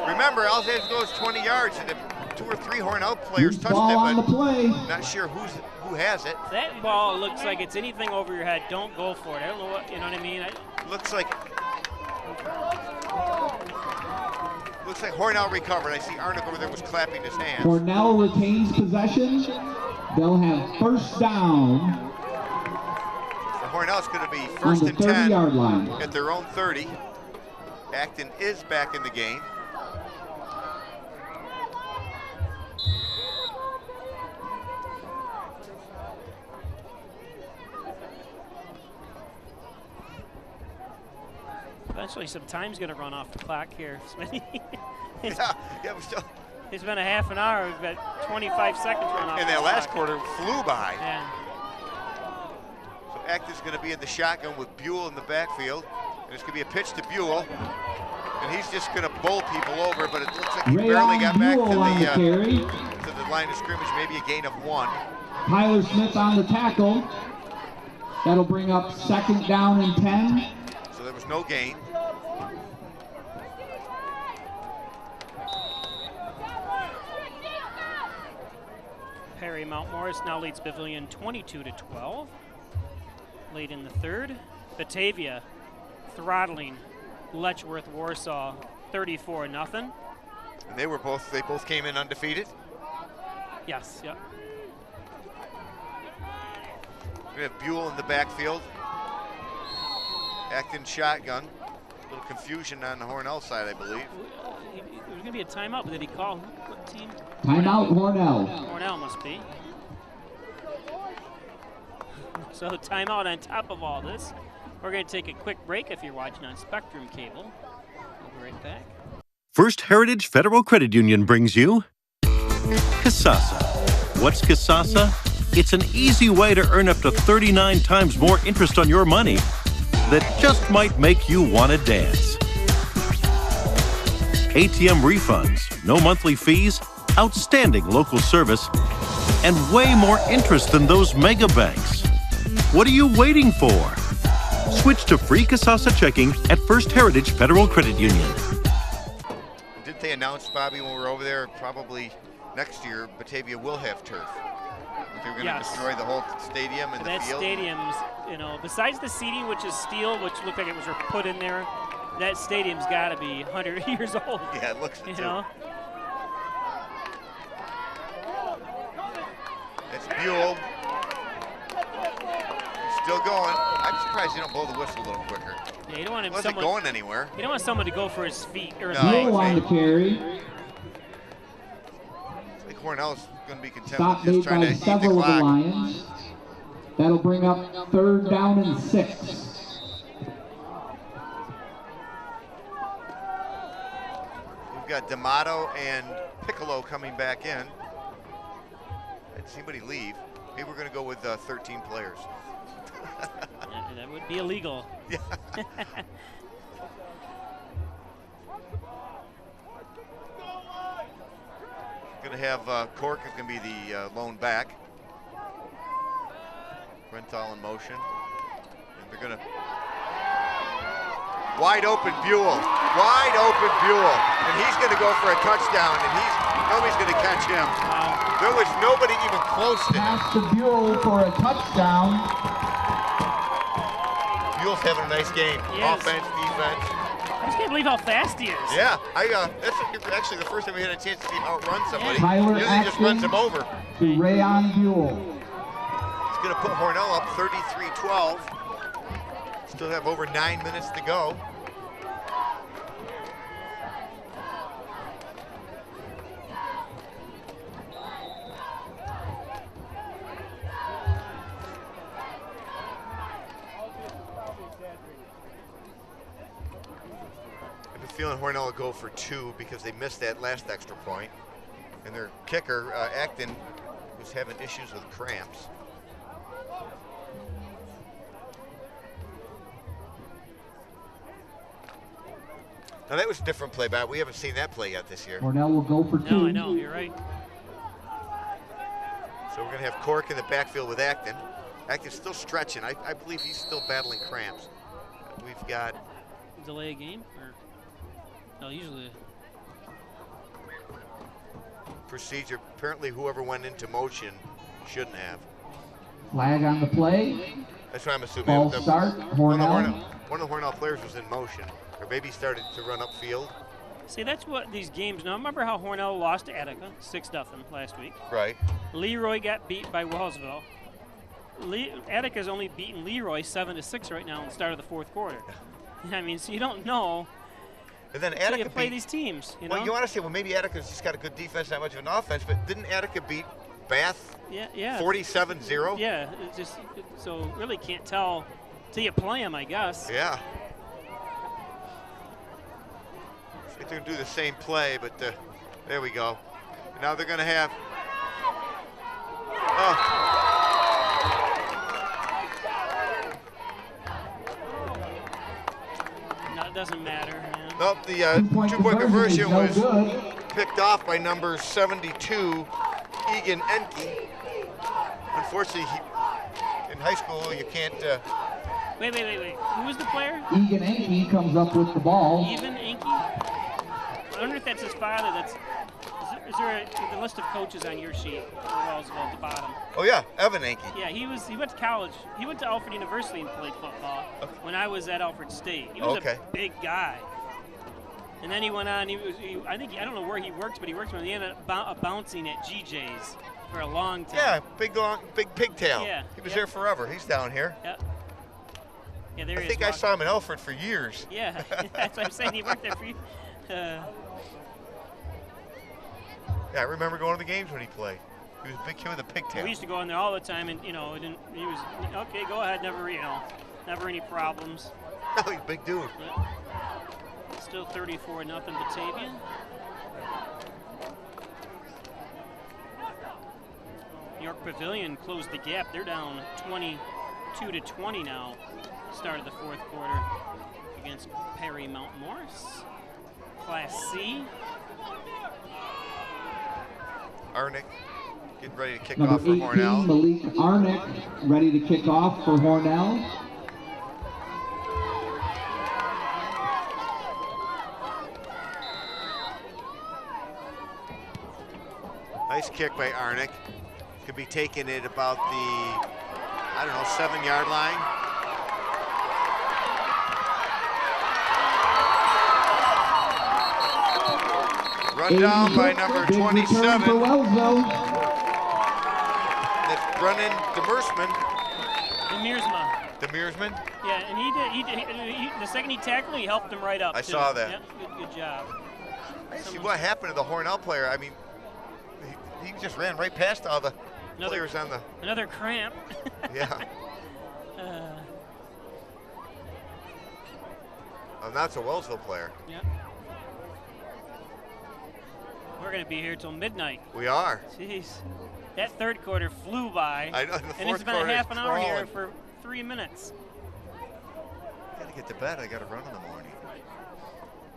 Remember, all they have to go is 20 yards, and if 2 or 3 Hornell players touched ball it, on but the play. Not sure who has it. That ball looks like it's anything over your head. Don't go for it. I don't know what, you know what I mean? Looks like Hornell recovered. I see Arnick over there was clapping his hands. Hornell retains possession. They'll have first down. For Hornell, it's going to be first and 10 30-yard line at their own 30. Acton is back in the game. Eventually some time's going to run off the clock here, Smitty. Yeah, we still. It's been a half an hour. We've got 25 seconds run off. And that last quarter flew by. Yeah. So Acton's going to be in the shotgun with Buell in the backfield. And it's going to be a pitch to Buell. And he's just going to bowl people over, but it looks like he barely got back to the line of scrimmage, maybe a gain of 1. Tyler Smith on the tackle. That'll bring up 2nd down and 10. So there was no gain. Perry Mount Morris now leads Pavilion 22-12. Late in the 3rd. Batavia throttling Letchworth Warsaw 34-0. And they both came in undefeated. Yes, yep. We have Buell in the backfield. Acton shotgun. A little confusion on the Hornell side, I believe. There's going to be a timeout, but did he call what team? Timeout, Hornell. Hornell must be. So timeout on top of all this. We're going to take a quick break if you're watching on Spectrum Cable. We'll be right back. First Heritage Federal Credit Union brings you Kasasa. What's Kasasa? It's an easy way to earn up to 39 times more interest on your money that just might make you want to dance. ATM refunds, no monthly fees, outstanding local service, and way more interest than those mega banks. What are you waiting for? Switch to free Kasasa checking at First Heritage Federal Credit Union. Didn't they announce, Bobby, when we were over there, probably next year, Batavia will have turf? They're going to destroy the whole stadium and the field? That stadium's, besides the seating, which is steel, which looked like it was put in there, that stadium's got to be 100 years old. Yeah, it looks it too. It's Buell. He's still going. I'm surprised you don't blow the whistle a little quicker. Yeah, you don't want him. He wasn't going anywhere. You don't want someone to go for his feet or his Buell on the carry. I think Hornell's going to be content Stop with made just trying by to eat the several of the clock. Lions. That'll bring up 3rd down and 6. We've got D'Amato and Piccolo coming back in. Did anybody leave? Maybe we're going to go with 13 players. Yeah, that would be illegal. Yeah. Going to have Cork is going to be the lone back. Renthal in motion. And they're going to wide open Buell. Wide open Buell. And he's going to go for a touchdown, and nobody's going to catch him. Wow. There was nobody even close to him. Pass to Buell for a touchdown. Buell's having a nice game. Offense, defense. I just can't believe how fast he is. Yeah, that's actually the first time we had a chance to see him outrun somebody. Tyler Usually he just runs him over. To Rayon Buell. He's going to put Hornell up 33-12. Still have over 9 minutes to go. Feeling Hornell will go for 2 because they missed that last extra point. And their kicker, Acton, was having issues with cramps. Now that was a different play, but we haven't seen that play yet this year. Hornell will go for 2. No, I know, you're right. So we're going to have Cork in the backfield with Acton. Acton's still stretching. I believe he's still battling cramps. We've got... Delay a game? Or no, usually... Procedure. Apparently whoever went into motion shouldn't have. Flag on the play. That's what I'm assuming. False start, Hornell. One of the Hornell players was in motion, or maybe started to run upfield. See, that's what these games. Now, remember how Hornell lost to Attica 6-0 last week? Right. Leroy got beat by Wellsville. Attica's only beaten Leroy 7-6 right now in the start of the 4th quarter. I mean, so you don't know. And then Attica you play these teams. You know? Well, you want to say, well, maybe Attica's just got a good defense, not much of an offense, but didn't Attica beat Bath? Yeah. 47-0. Yeah. So really can't tell till you play them, I guess. Yeah. if they're going to do the same play, but there we go. Now they're going to have. No, it doesn't matter. Man. Nope, the two-point conversion was picked off by number 72, Egan Enke. Unfortunately, in high school, you can't. Wait. Who was the player? Egan Enke comes up with the ball. Egan Enke? I wonder if that's his father. Is there a list of coaches on your sheet for Wellsville at the bottom? Oh yeah, Evan Enke. Yeah, he went to college. He went to Alfred University and played football when I was at Alfred State. He was a big guy. And then he went on. I don't know where he worked, but he worked when he ended up bouncing at GJ's for a long time. Yeah, big pigtail. Yeah. He was there forever. He's down here. Yep. Yeah, there I he is. think I saw him in Alfred for years. Yeah, that's what I'm saying. He worked there for you. Yeah, I remember going to the games when he played. He was a big kid with a pigtail. We used to go in there all the time, and he was okay. Go ahead, never any problems. Oh, he's a big dude. Yeah. Still 34-0 Batavia. York Pavilion closed the gap. They're down 22-20 now. Start of the fourth quarter against Perry Mount Morris. Class C. Arnick getting ready to kick Number off for 18, Hornell. Malik Arnick ready to kick off for Hornell. Nice kick by Arnick. Could be taken at about the, 7-yard line. Run down by number 27. That's Brennan Demiersman. Yeah, and he the second he tackled, he helped him right up. I saw that. Yep, good job. See what happened to the Hornell player. I mean, he just ran right past all the players on the. Another cramp. Yeah. And that's a Wellsville player. Yeah. We're going to be here till midnight. We are. Jeez. That third quarter flew by. I know, the and it's been a half an hour here for 3 minutes. I got to get to bed. I got to run in the morning.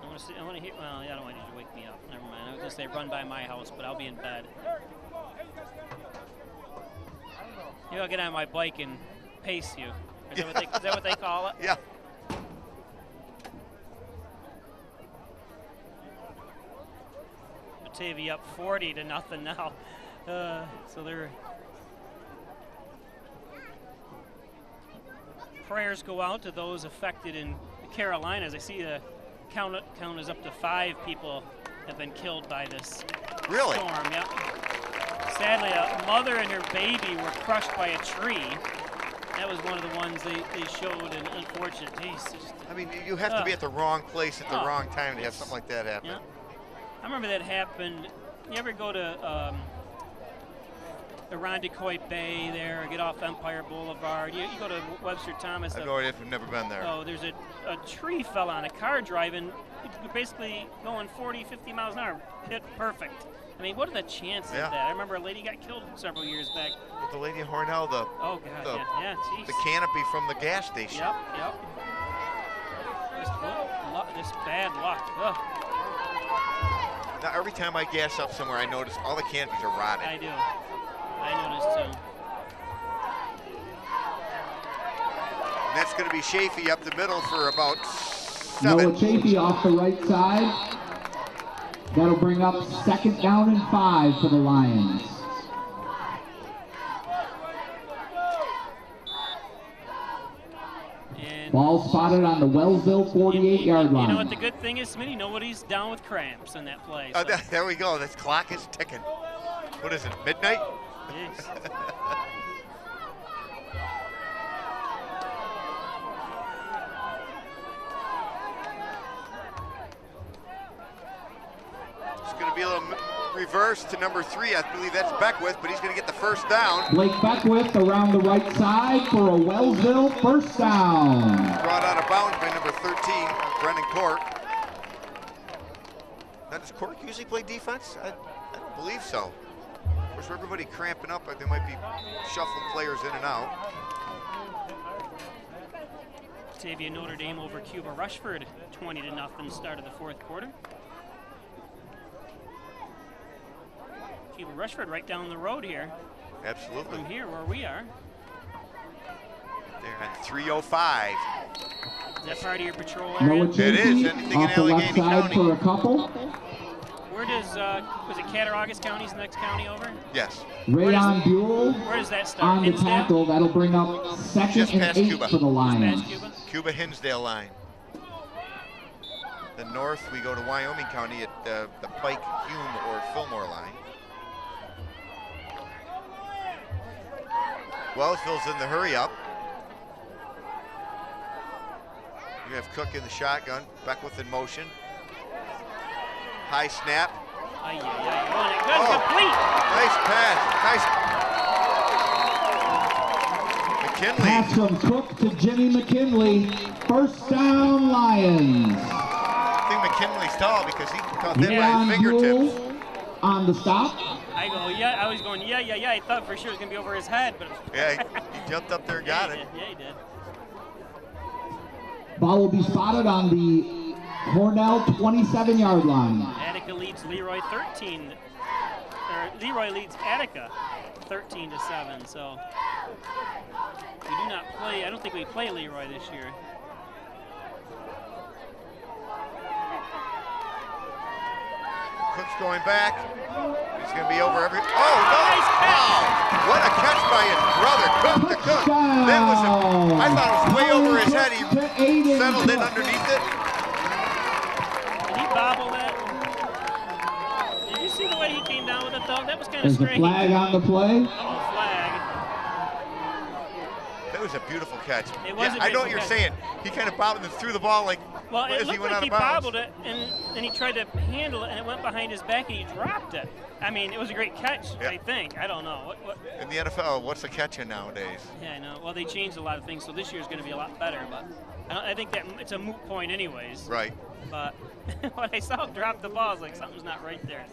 I want to hear. Well, I don't want you to wake me up. Never mind. I was going to say run by my house, but I'll be in bed. Maybe I'll get on my bike and pace you. Is that what they call it? Yeah. Batavia up 40-0 now. So they're. Prayers go out to those affected in the Carolinas. I see the count is up to 5 people have been killed by this storm. Yep. Sadly, a mother and her baby were crushed by a tree. That was one of the ones they showed, an unfortunate case. I mean, you have to be at the wrong place at the wrong time to have something like that happen. Yeah. I remember that happened. You ever go to Irondequoit Bay there, or get off Empire Boulevard? You go to Webster Thomas. I've no idea if we've never been there. Oh, there's a tree fell on a car driving, basically going 40, 50 miles an hour. Hit perfect. I mean, what are the chances of that? I remember a lady got killed several years back. With the lady in Hornell, the canopy from the gas station. Yep. Just bad luck. Ugh. Now, every time I gas up somewhere, I notice all the canopies are rotted. I do. I noticed too. And that's going to be Chafee up the middle for about 7. Noah Chafee off the right side. That'll bring up 2nd down and 5 for the Lions. Ball spotted on the Wellsville 48-yard line. You know what the good thing is, Smitty? Nobody's down with cramps in that play. So. There we go. This clock is ticking. What is it, midnight? Yes. It's going to be a little reverse to number 3. I believe that's Beckwith, but he's going to get the first down. Blake Beckwith around the right side for a Wellsville first down. Brought out of bounds by number 13, Brendan Cork. does Cork usually play defense? I don't believe so. Of course, everybody cramping up, but they might be shuffling players in and out. Batavia Notre Dame over Cuba Rushford, 20-0 start of the fourth quarter. Cuba Rushford right down the road here. Absolutely. From here where we are. They're on 3:05. Is that part of your patrol Noah area? It is. Chafee Anything in off the left Allegheny side County. for a couple. Where does, was it Cattaraugus County's the next county over? Yes. Rayon Buell Where does that start? on the Hinsdale? tackle. That'll bring up second Just and past 8 Cuba. for the Lions. Past Cuba? Cuba Hinsdale line. The north, we go to Wyoming County at the Pike, Hume, or Fillmore line. Wellsville's in the hurry up. You have Cook in the shotgun, Beckwith in motion. High snap. Ay, ay, ay. Good, complete. Nice pass. Pass from Cook to Jimmy McKinley. First down, Lions. I think McKinley's tall because he caught that by Rayon his fingertips. Buell on the stop. I go, yeah, I was going, yeah. I thought for sure it was going to be over his head, but Yeah, he jumped up there and got it. Yeah, he did. Ball will be spotted on the Hornell 27-yard line. Attica leads Leroy 13, or Leroy leads Attica 13-7, so we do not play, I don't think we play Leroy this year. Cook's going back. He's going to be over every. Oh, no! Nice catch. Wow! What a catch by his brother, Cook to Cook. That was I thought it was way over his head. He settled in underneath it. Did he bobble that? Did you see the way he came down with it, though? That was kind of There's a strange. flag on the play. Oh, flag. That was a beautiful catch. It was a I know what beautiful you're catch. saying. He kind of bobbled and threw the ball like Well, as it he looked went like out he of bounds. bobbled it, and then he tried to handle it, and it went behind his back, and he dropped it. I mean, it was a great catch, Yeah. I think. I don't know. What? In the NFL, what's the catching nowadays? Yeah, I know. Well, they changed a lot of things, so this year's going to be a lot better, but I think that it's a moot point anyways. Right. But when I saw him drop the ball, I was like, something's not right there.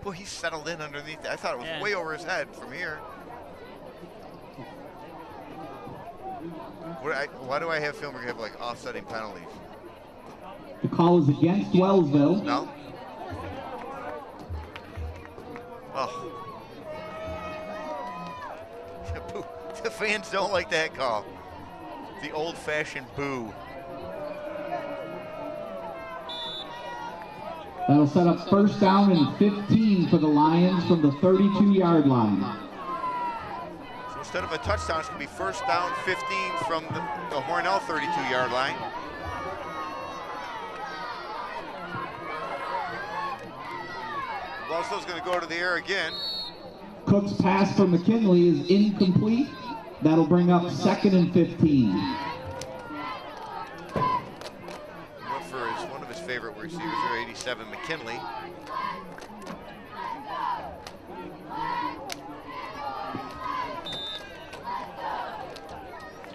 Well, he settled in underneath it. I thought it was Yeah. way over his head from here. Why do I have film where you have like offsetting penalties? The call is against Wellsville. No? Oh. The fans don't like that call. The old-fashioned boo. That'll set up first down and 15 for the Lions from the 32-yard line. So instead of a touchdown, it's going to be first down 15 from the Hornell 32-yard line. Wellsville's going to go to the air again. Cook's pass for McKinley is incomplete. That'll bring up second and 15. Went for one of his favorite receivers here, 87, McKinley.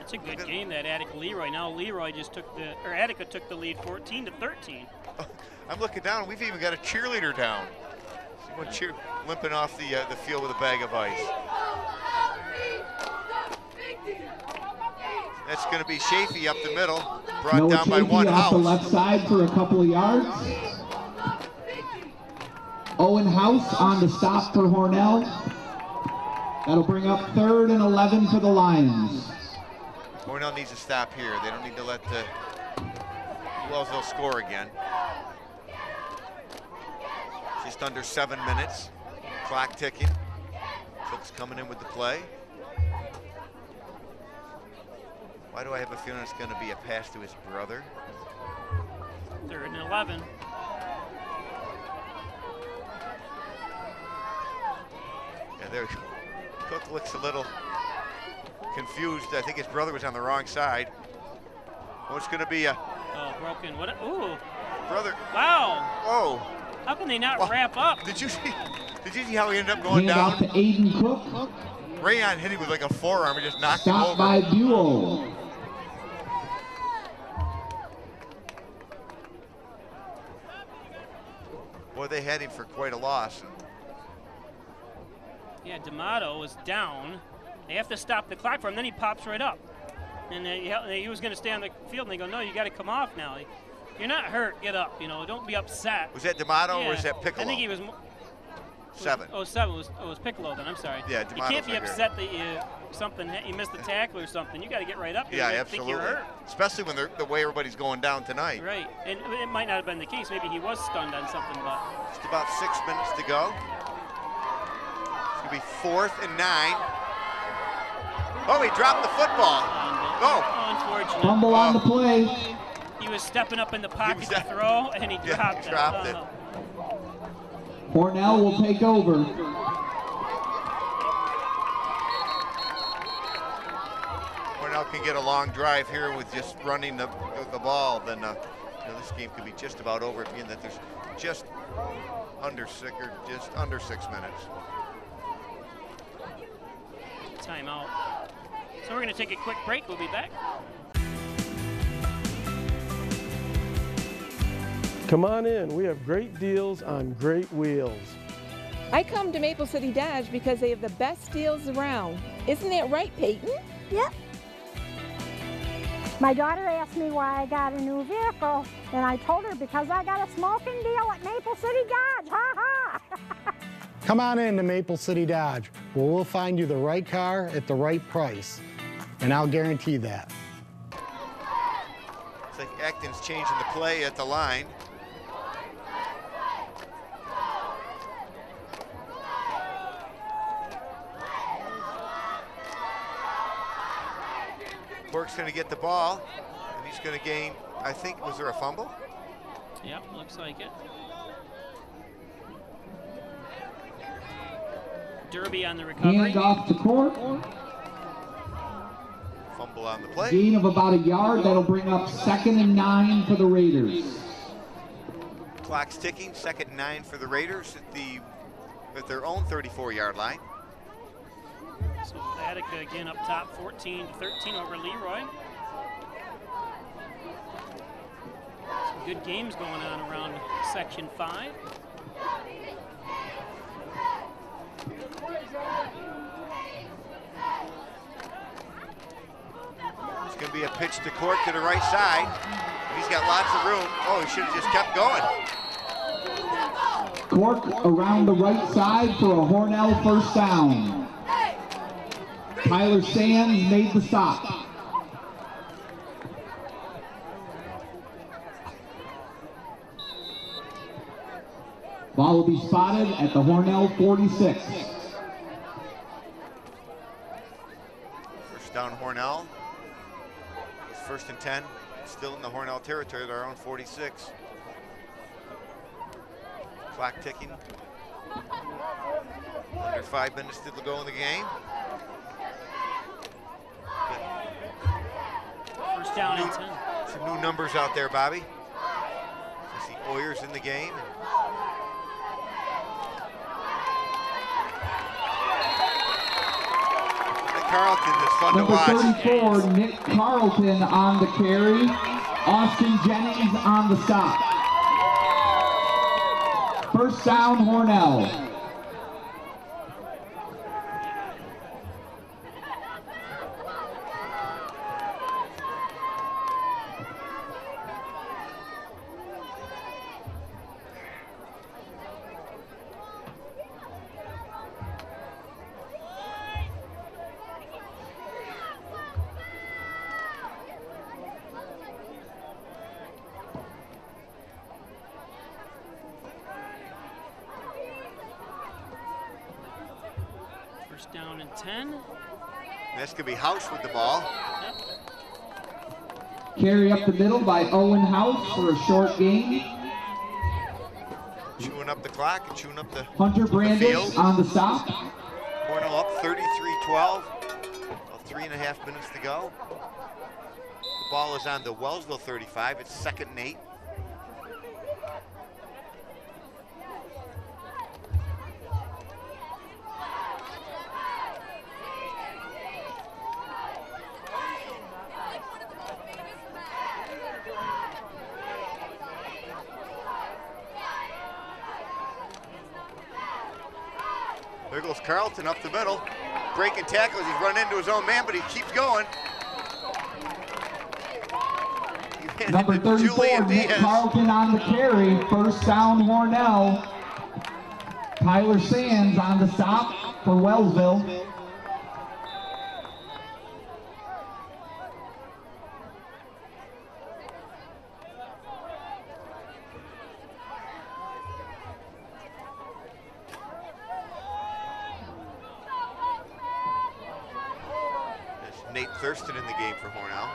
It's a good game, that Attica Leroy. Now Leroy just took Attica took the lead 14-13. I'm looking down. We've even got a cheerleader down. Someone limping off the field with a bag of ice. That's going to be Chafee up the middle, brought Noah down by Chafee one off house. the left side for a couple of yards. Owen House on the stop for Hornell. That'll bring up 3rd and 11 for the Lions. Hornell needs to stop here. They don't need to let Wellsville score again. Just under 7 minutes. Clock ticking. Cook's coming in with the play. Why do I have a feeling it's going to be a pass to his brother? 3rd and 11. Yeah, there. Cook looks a little confused. I think his brother was on the wrong side. Oh, it's going to be a. Oh, broken. What? Ooh. Brother. Wow. Oh. How can they not wrap up? Did you see how he ended up going Hand down? off to Aiden Cook. Rayon hit him with like a forearm and just knocked him Stopped over. by Buell. Boy, they had him for quite a loss. Yeah, D'Amato was down. They have to stop the clock for him, then he pops right up. And he was going to stay on the field, and they go, no, you got to come off now. You're not hurt, get up, don't be upset. Was that D'Amato yeah. or was that Piccolo? I think he was... 7. Oh, 7. It was Piccolo then, I'm sorry. Yeah, you D'Amato's can't be right upset that you missed the tackle or something. You got to get right up. Yeah, you absolutely. Think you're hurt. Especially when the way everybody's going down tonight. Right, and it might not have been the case. Maybe he was stunned on something, but... Just about 6 minutes to go. It's going to be 4th and 9. Oh, he dropped the football. Unfortunate. Fumble on the play. He was stepping up in the pocket to throw, and he dropped it. Hornell will take over. Hornell can get a long drive here with just running the ball. Then this game could be just about over, being that there's just under 6 minutes. Timeout. So we're going to take a quick break. We'll be back. Come on in, we have great deals on great wheels. I come to Maple City Dodge because they have the best deals around. Isn't that right, Peyton? Yep. My daughter asked me why I got a new vehicle, and I told her because I got a smoking deal at Maple City Dodge, ha ha! Come on in to Maple City Dodge, where we'll find you the right car at the right price, and I'll guarantee that. It's like Acton's changing the play at the line. Cork's going to get the ball, and he's going to gain, I think, was there a fumble? Yep, looks like it. Derby on the recovery. Hand off to Cork. Fumble on the play. Gain of about a yard. That'll bring up 2nd and 9 for the Raiders. Clock's ticking. 2nd and 9 for the Raiders at their own 34-yard line. So Attica again up top, 14-13 over Leroy. Some good games going on around Section 5. It's going to be a pitch to Cork to the right side. He's got lots of room. Oh, he should have just kept going. Cork around the right side for a Hornell first down. Tyler Sands made the stop. Ball will be spotted at the Hornell 46. First down, Hornell. It's 1st and 10. Still in the Hornell territory, their own 46. Clock ticking. Under 5 minutes to go in the game. First down and 10. Some new numbers out there, Bobby. I see Oyers in the game. Carlton is fun to watch. Number 34, Nick Carlton on the carry. Austin Jennings on the stop. First down, Hornell. Down and 10. This could be House with the ball. Yep. Carry up the middle by Owen House for a short gain. Chewing up the clock and chewing up the Hunter Brandis on the stop. Hornell up 33-12. About 3.5 minutes to go. The ball is on the Wellsville 35. It's 2nd and 8. goes Carlton up the middle. Breaking tackles, he's run into his own man, but he keeps going. Number 34, Nick Carlton on the carry. First down, Hornell. Tyler Sands on the stop for Wellsville. Nate Thurston in the game for Hornell.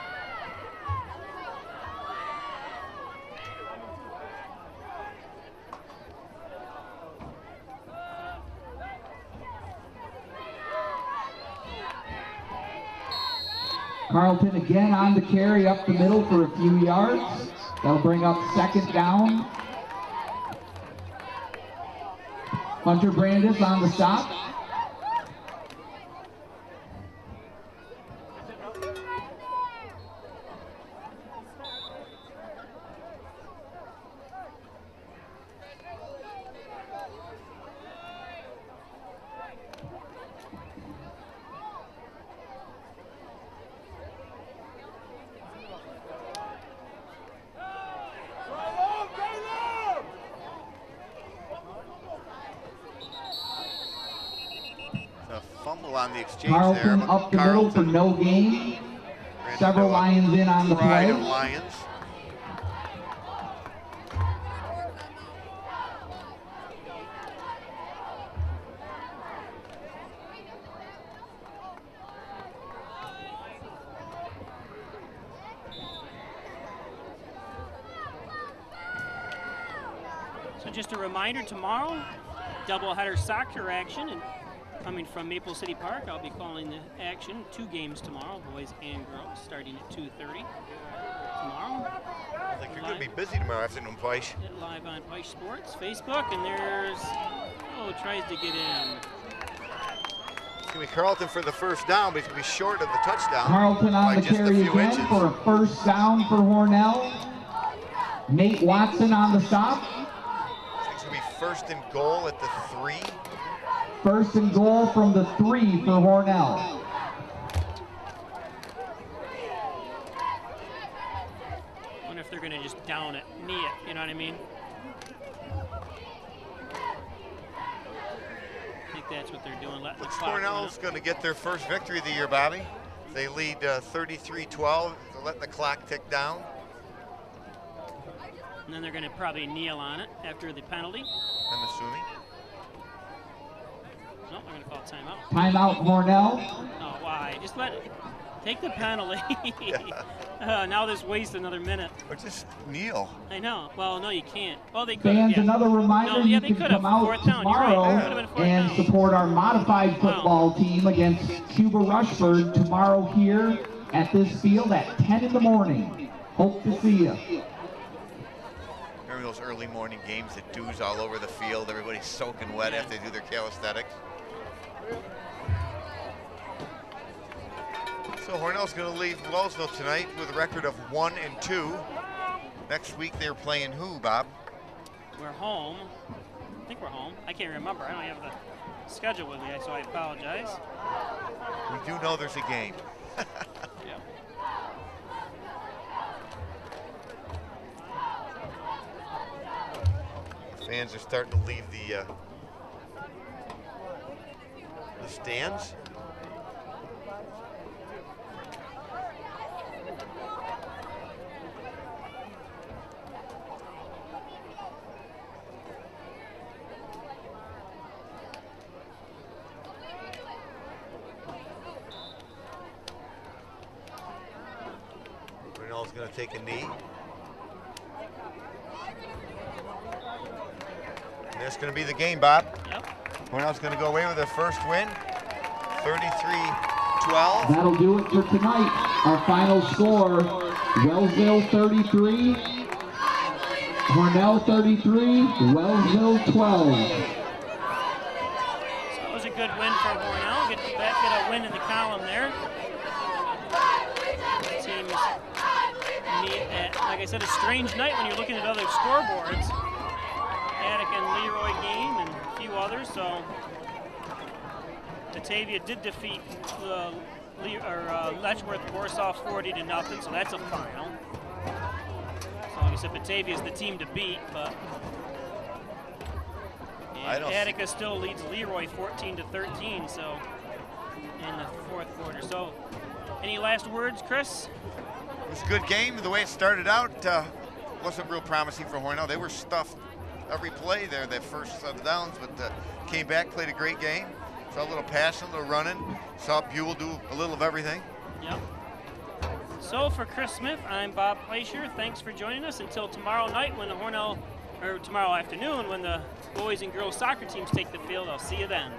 Carlton again on the carry up the middle for a few yards. That'll bring up second down. Hunter Brandis on the stop. On the exchange Carlton there. up the middle for no gain. Several Lions in on the play. Of Lions. So just a reminder, tomorrow, doubleheader soccer action, and coming from Maple City Park, I'll be calling the action. 2 games tomorrow, boys and girls, starting at 2:30 tomorrow. I think you're going to be busy tomorrow afternoon, Weiss. Live on Weiss Sports, Facebook, and there's, tries to get in. It's going to be Carlton for the first down, but he's going to be short of the touchdown. Carlton on the just carry a few again inches. for a first down for Hornell. Nate Watson on the stop. It's going to be first and goal at the 3. First and goal from the 3 for Hornell. I wonder if they're going to just down it, knee it, you know what I mean? I think that's what they're doing. Letting the clock Hornell's going to get their first victory of the year, Bobby. They lead 33-12. They're letting the clock tick down. And then they're going to probably kneel on it after the penalty. I'm assuming. No, they're going to call timeout. Timeout, Hornell. Oh, why? Just let it. Take the penalty. Now this wastes another minute. Or just kneel. I know. Well, no, you can't. Well, they could. Fans, Yeah. another reminder, No, yeah, you they can could have. come out Fourth down. You're tomorrow right. It could have been fourth and down. support our modified football team against Cuba Rushford tomorrow here at this field at 10 in the morning. Hope to see you. Remember those early morning games, the dews all over the field, everybody's soaking wet after they do their calisthenics? So Hornell's going to leave Wellsville tonight with a record of 1-2. Next week they're playing who, Bob? We're home. I think we're home. I can't remember. I don't have the schedule with me, so I apologize. We do know there's a game. Yeah. Fans are starting to leave the stands. Hornell's going to take a knee. And that's going to be the game, Bob. Yep. Hornell's going to go away with their first win, 33-12. That'll do it for tonight. Our final score, Wellsville 33, Hornell 33, Wellsville 12. So it was a good win for Hornell. Get a win in the column there. The team's like I said, a strange night when you're looking at other scoreboards. Attic and Leroy game and a few others, so Batavia did defeat Letchworth-Warsaw 40-0, so that's a final. So like I said, Batavia is the team to beat, but Attica still leads Leroy 14-13, so in the fourth quarter. So any last words, Chris? It was a good game. The way it started out wasn't real promising for Hornell. They were stuffed every play there, that first set of downs, but came back, played a great game. Saw a little passing, a little running. Saw Buell do a little of everything. Yep. So for Chris Smith, I'm Bob Fleischer. Thanks for joining us until tomorrow night when the tomorrow afternoon when the boys and girls soccer teams take the field. I'll see you then.